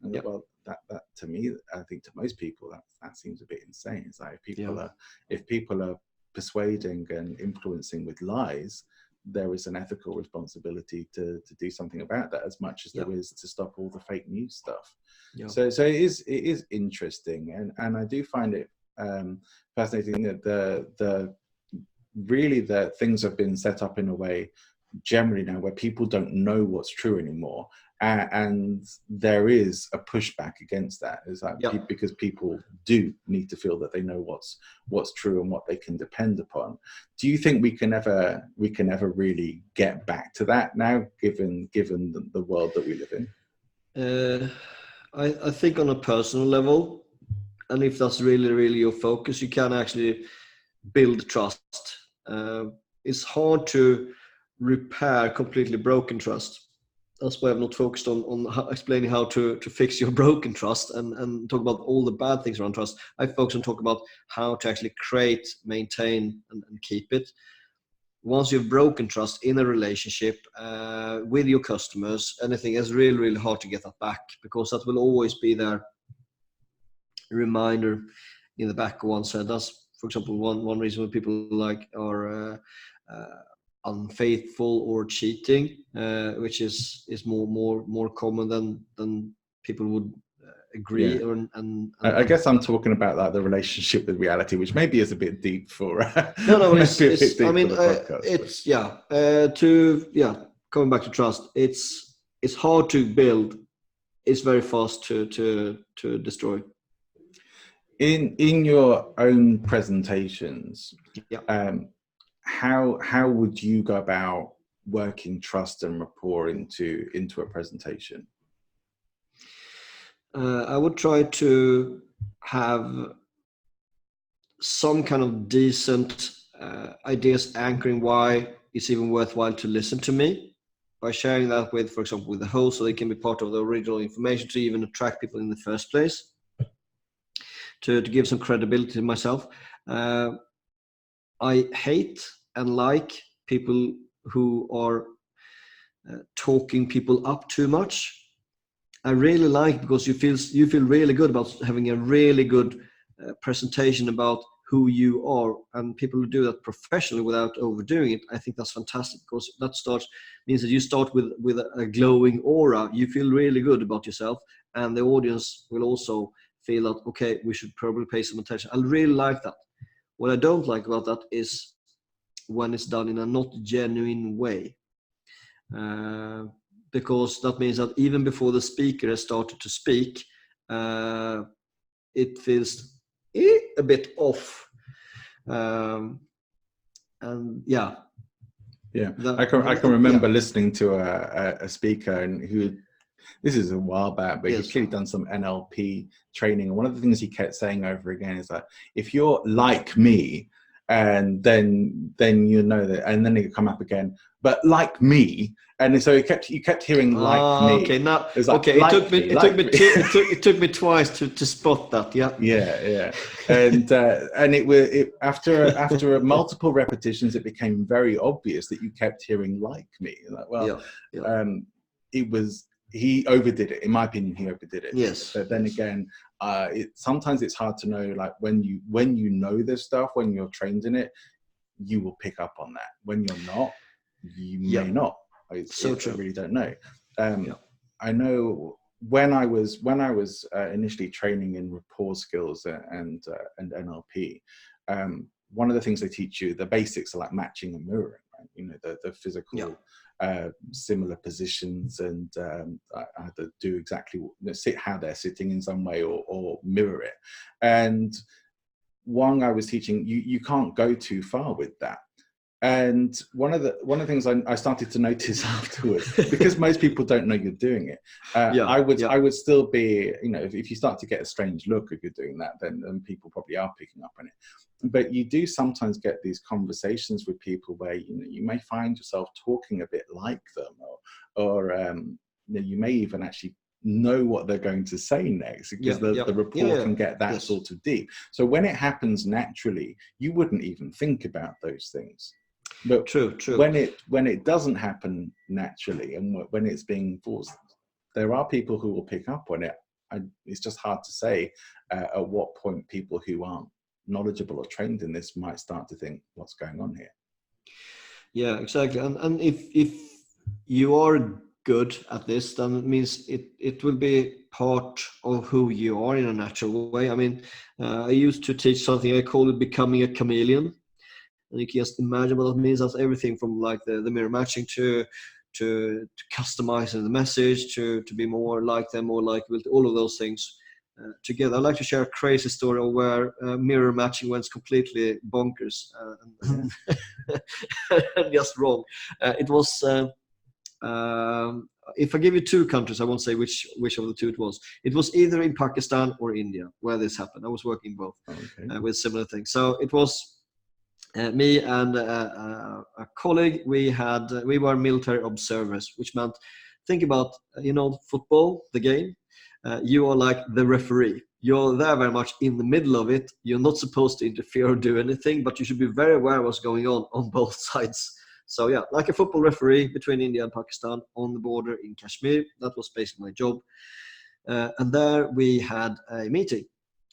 And well, that to me, I think to most people, that seems a bit insane. It's like if people are persuading and influencing with lies, there is an ethical responsibility to do something about that, as much as there is to stop all the fake news stuff. So it is interesting, and I do find it fascinating that really the things have been set up in a way generally now where people don't know what's true anymore, and there is a pushback against that. It's like because people do need to feel that they know what's true and what they can depend upon. Do you think we can ever really get back to that now, given the world that we live in? I think on a personal level, and if that's really your focus, you can actually build trust. It's hard to repair completely broken trust. That's why I've not focused on explaining how to fix your broken trust and talk about all the bad things around trust. I focus on talk about how to actually create, maintain, and keep it. Once you've broken trust in a relationship with your customers, anything is really hard to get that back, because that will always be there, a reminder in the back of one's head. That's, for example, one reason why people are unfaithful or cheating, which is more common than people would agree. I guess I'm talking about like the relationship with reality, which maybe is a bit deep for no it's I mean it's coming back to trust, it's hard to build, it's very fast to destroy. In your own presentations, how would you go about working trust and rapport into a presentation? I would try to have some kind of decent ideas anchoring why it's even worthwhile to listen to me, by sharing that with, for example, with the host, so they can be part of the original information to even attract people in the first place, to give some credibility to myself. I hate and like people who are talking people up too much. I really like, because you feel really good about having a really good presentation about who you are, and people who do that professionally without overdoing it. I think that's fantastic, because that means that you start with a glowing aura. You feel really good about yourself, and the audience will also feel that, okay, we should probably pay some attention. I really like that. What I don't like about that is when it's done in a not genuine way. Because that means that even before the speaker has started to speak, it feels a bit off. I can remember listening to a speaker, and who, this is a while back, but he's clearly done some NLP training, and one of the things he kept saying over again is that if you're like me, and then you know that, and then it come up again, but like me, and so you kept hearing like me. Okay, now it like, okay, like it took me twice to spot that. Yeah, and it after multiple repetitions, it became very obvious that you kept hearing like me. Like, he overdid it. In my opinion, he overdid it. Yes. But then again, sometimes it's hard to know, like when you know this stuff, when you're trained in it, you will pick up on that. When you're not, you may not. True. I really don't know. I know when I was initially training in rapport skills and NLP, one of the things they teach you, the basics are like matching and mirroring, right? You know, the physical similar positions, and either do exactly sit how they're sitting in some way, or mirror it. And one I was teaching, you can't go too far with that. And one of the things I started to notice afterwards, because most people don't know you're doing it, I would still be, if you start to get a strange look if you're doing that, then people probably are picking up on it. But you do sometimes get these conversations with people where you may find yourself talking a bit like them, or you may even actually know what they're going to say next, because the rapport can get that sort of deep. So when it happens naturally, you wouldn't even think about those things. But true. When it doesn't happen naturally, and when it's being forced, there are people who will pick up on it. It's just hard to say at what point people who aren't knowledgeable or trained in this might start to think, what's going on here? Yeah, exactly. And if you are good at this, then it means it will be part of who you are in a natural way. I mean, I used to teach something, I call it becoming a chameleon. And you can just imagine what that means. That's everything from like the mirror matching to customizing the message, to be more like them, more likable, all of those things together. I'd like to share a crazy story of where mirror matching went completely bonkers and just wrong. It was, if I give you two countries, I won't say which of the two it was. It was either in Pakistan or India where this happened. I was working both with similar things. So it was me and a colleague. We were military observers, which meant, think about football, the game. You are like the referee. You're there very much in the middle of it. You're not supposed to interfere or do anything, but you should be very aware of what's going on both sides. So yeah, like a football referee between India and Pakistan on the border in Kashmir. That was basically my job. And there we had a meeting.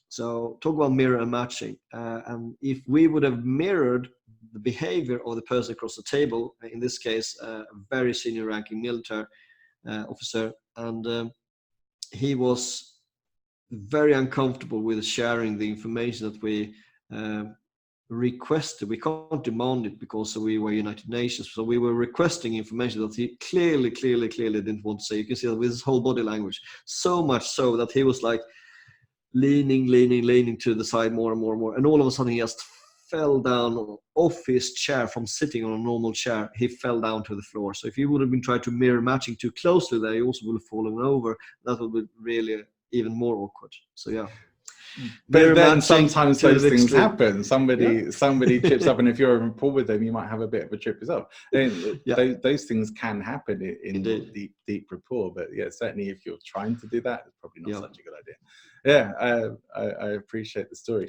So talk about mirror and matching. And if we would have mirrored the behavior of the person across the table, in this case, a very senior ranking military officer, and he was very uncomfortable with sharing the information that we requested. We can't demand it because we were United Nations. So we were requesting information that he clearly didn't want to say. You can see that with his whole body language. So much so that he was like, leaning to the side more and more, and all of a sudden he just fell down off his chair. From sitting on a normal chair, he fell down to the floor. So if you would have been trying to mirror matching too closely there, you also would have fallen over. That would be really even more awkward. So yeah. But then sometimes those things happen. Somebody trips up, and if you're in rapport with them, you might have a bit of a trip yourself. Those things can happen in deep rapport. But yeah, certainly if you're trying to do that, it's probably not such a good idea. Yeah, I appreciate the story.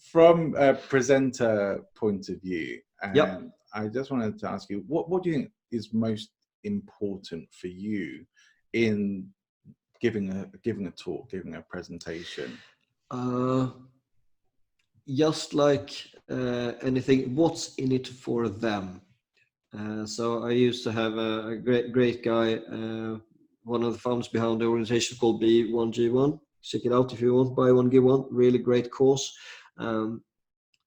From a presenter point of view, I just wanted to ask you, what do you think is most important for you in giving a talk, giving a presentation? Just like anything, what's in it for them? So I used to have a great guy, one of the founders behind the organization called B1G1. Check it out if you want. Buy one, give one. Really great course.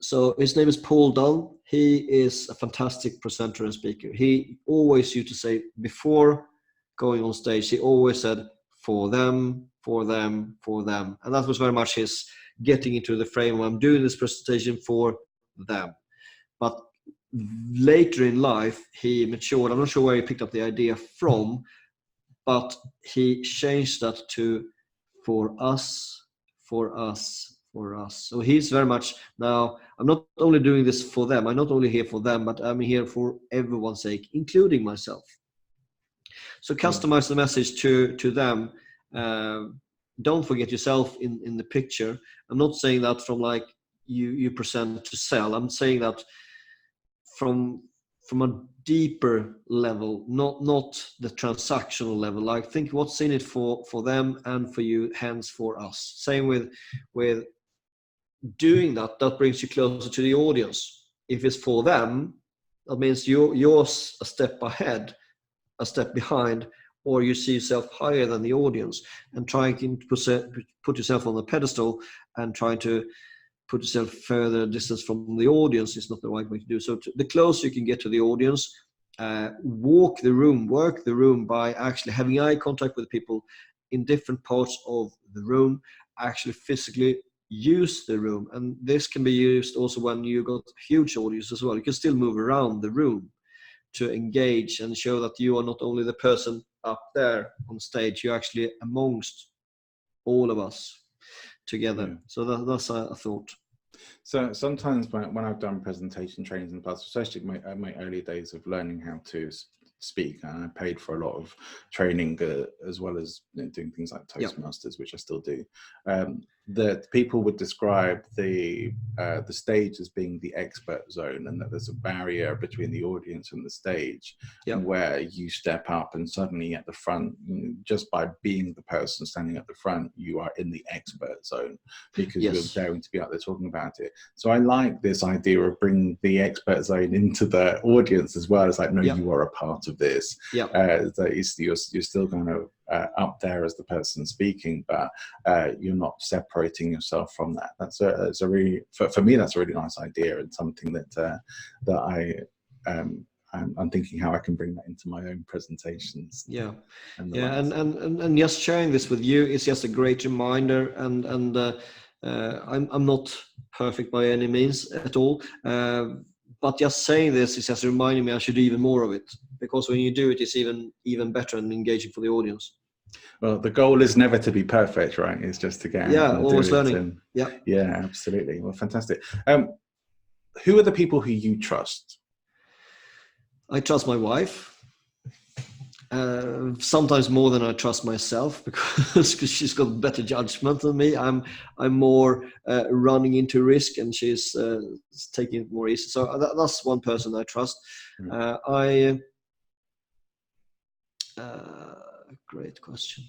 So his name is Paul Dunn. He is a fantastic presenter and speaker. He always used to say, before going on stage, he always said, for them. And that was very much his getting into the frame. I'm doing this presentation for them. But later in life, he matured. I'm not sure where he picked up the idea from, but he changed that to for us. So he's very much now, I'm not only doing this for them. I'm not only here for them, but I'm here for everyone's sake, including myself. So customize the message to them. Don't forget yourself in the picture. I'm not saying that from like you present to sell. I'm saying that from a deeper level, not the transactional level. Like, think what's in it for them and for you, hence for us. Same with doing that brings you closer to the audience. If it's for them, that means you're a step ahead, a step behind, or you see yourself higher than the audience, and trying to put yourself on the pedestal and trying to put yourself further distance from the audience is not the right way to do. So the closer you can get to the audience, work the room by actually having eye contact with people in different parts of the room, actually physically use the room. And this can be used also when you got huge audience as well. You can still move around the room to engage and show that you are not only the person up there on stage, you're actually amongst all of us together. Yeah. So that's a thought. So sometimes when I've done presentation trainings in the past, especially my early days of learning how to speak, and I paid for a lot of training as well as doing things like Toastmasters, which I still do, that people would describe the stage as being the expert zone, and that there's a barrier between the audience and the stage where you step up and suddenly at the front, just by being the person standing at the front, you are in the expert zone because you're daring to be out there talking about it. So I like this idea of bringing the expert zone into the audience as well. It's like, no, you are a part of this. You're still kind of up there as the person speaking, but you're not separating yourself from that. That's a really, for me, that's a really nice idea, and something that I'm thinking how I can bring that into my own presentations. And just sharing this with you is just a great reminder. And I'm not perfect by any means at all, but just saying this is just reminding me I should do even more of it, because when you do it, it's even better and engaging for the audience. Well, the goal is never to be perfect, right? It's just to get out and always do it. learning. Yeah, absolutely. Well, fantastic. Who are the people who you trust? I trust my wife. Sometimes more than I trust myself, because she's got better judgment than me. I'm more running into risk, and she's taking it more easy. So that's one person I trust. Great question.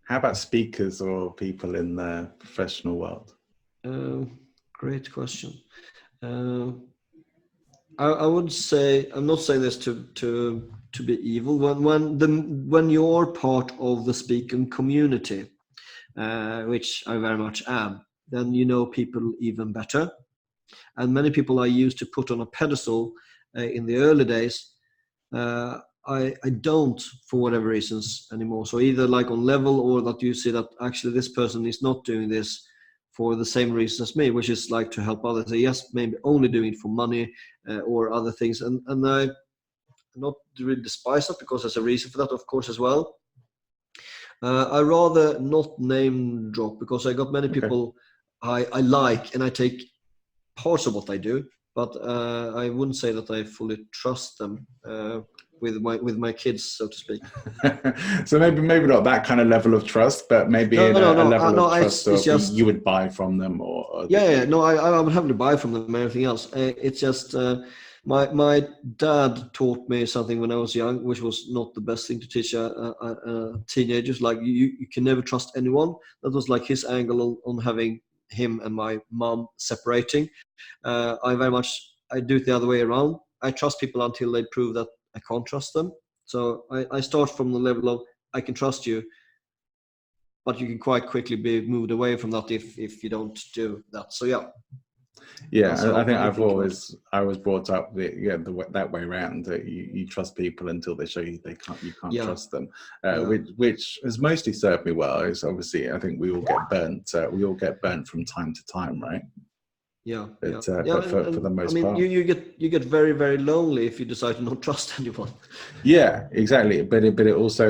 How about speakers or people in the professional world? Great question. I would say, I'm not saying this to be evil. When you're part of the speaking community, which I very much am, then you know people even better. And many people I used to put on a pedestal in the early days, I don't, for whatever reasons, anymore. So either like on level, or that you see that actually this person is not doing this for the same reason as me, which is like to help others. So yes, maybe only doing it for money or other things. And I not really despise that, because there's a reason for that, of course, as well. I rather not name drop, because I got many people I like, and I take parts of what I do, but I wouldn't say that I fully trust them with my kids, so to speak. So maybe not that kind of level of trust, but maybe a level of trust it's just, you would buy from them, or I would happily buy from them and everything else. It's just my dad taught me something when I was young, which was not the best thing to teach teenagers. Like you can never trust anyone. That was like his angle on having him and my mom separating. I do it the other way around. I trust people until they prove that I can't trust them. So I start from the level of I can trust you, but you can quite quickly be moved away from that if you don't do that. So I think I was brought up that way around, that you trust people until they show you you can't trust them, which has mostly served me well. Is obviously, I think we all get burnt from time to time, right? But for the most part, you get very, very lonely if you decide to not trust anyone. Yeah, exactly. But it also,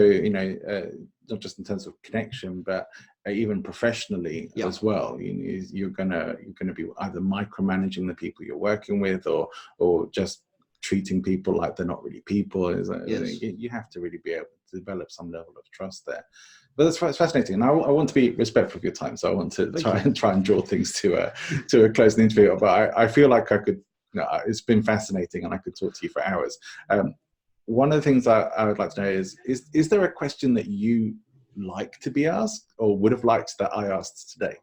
not just in terms of connection, but even professionally as well. You're gonna be either micromanaging the people you're working with, or just treating people like they're not really people. You have to really be able to develop some level of trust there. But that's fascinating, and I want to be respectful of your time, so I want to try and draw things to a close interview. But I feel like I could. It's been fascinating, and I could talk to you for hours. One of the things I would like to know is there a question that you like to be asked, or would have liked that I asked today?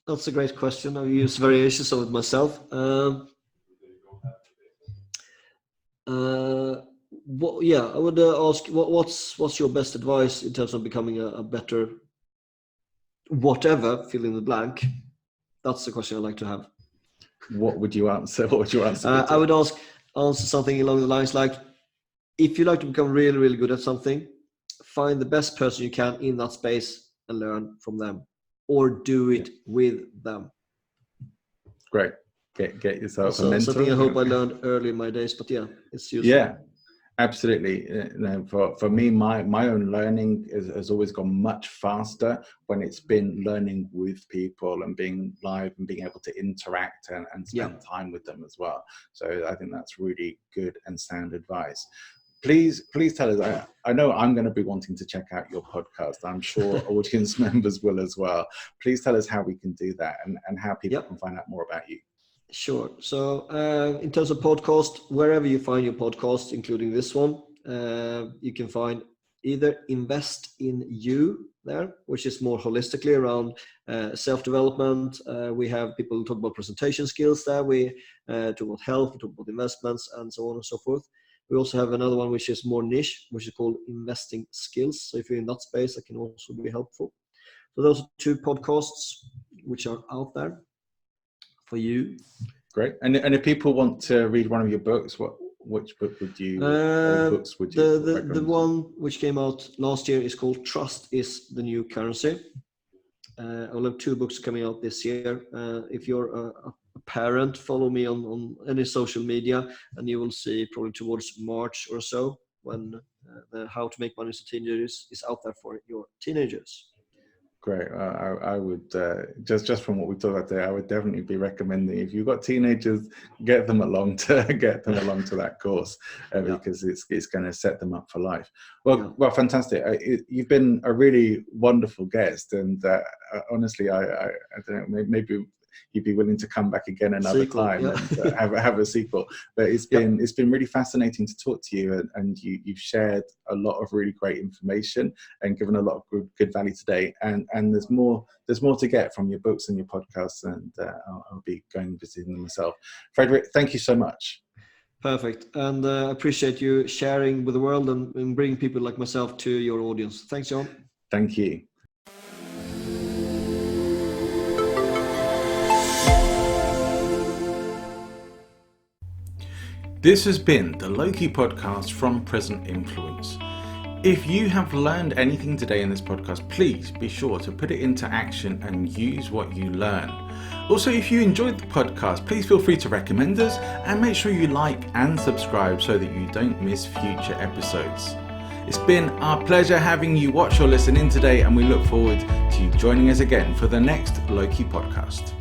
That's a great question. I've used variations of it myself. I would ask, what's your best advice in terms of becoming a better whatever, fill in the blank? That's the question I like to have. What would you answer? I would answer something along the lines like, if you like to become really, really good at something, find the best person you can in that space and learn from them, or do it with them. Great. Get yourself a mentor. Something I hope I learned early in my days, but yeah, it's useful. Yeah, absolutely. For me, my own learning has always gone much faster when it's been learning with people and being live and being able to interact and spend time with them as well. So I think that's really good and sound advice. Please tell us. I know I'm going to be wanting to check out your podcast. I'm sure audience members will as well. Please tell us how we can do that and how people can find out more about you. Sure. So in terms of podcast, wherever you find your podcast, including this one, you can find either Invest in You there, which is more holistically around self-development. We have people talk about presentation skills there. We talk about health, we talk about investments, and so on and so forth. We also have another one which is more niche, which is called Investing Skills. So if you're in that space, that can also be helpful. So those are 2 podcasts which are out there for you. Great. And if people want to read one of your books, which book would you books would you recommend? The one which came out last year is called Trust is the New Currency. I'll have 2 books coming out this year. If you're a parent, follow me on any social media, and you will see probably towards March or so when the How to Make Money as a Teenager is out there for your teenagers. Great. I would just from what we talked about today, I would definitely be recommending, if you've got teenagers, get them along to that course because it's going to set them up for life. Well, fantastic. You've been a really wonderful guest, and honestly, I don't know, maybe you'd be willing to come back again another time and have a sequel. But it's been really fascinating to talk to you, and you've shared a lot of really great information and given a lot of good value today. And there's more to get from your books and your podcasts, and I'll be going and visiting them myself. Frederick, thank you so much. Perfect. And I appreciate you sharing with the world and bringing people like myself to your audience. Thanks, John. Thank you. This has been the Loki podcast from Present Influence. If you have learned anything today in this podcast, please be sure to put it into action and use what you learn. Also, if you enjoyed the podcast, please feel free to recommend us and make sure you like and subscribe so that you don't miss future episodes. It's been our pleasure having you watch or listen in today, and we look forward to you joining us again for the next Loki podcast.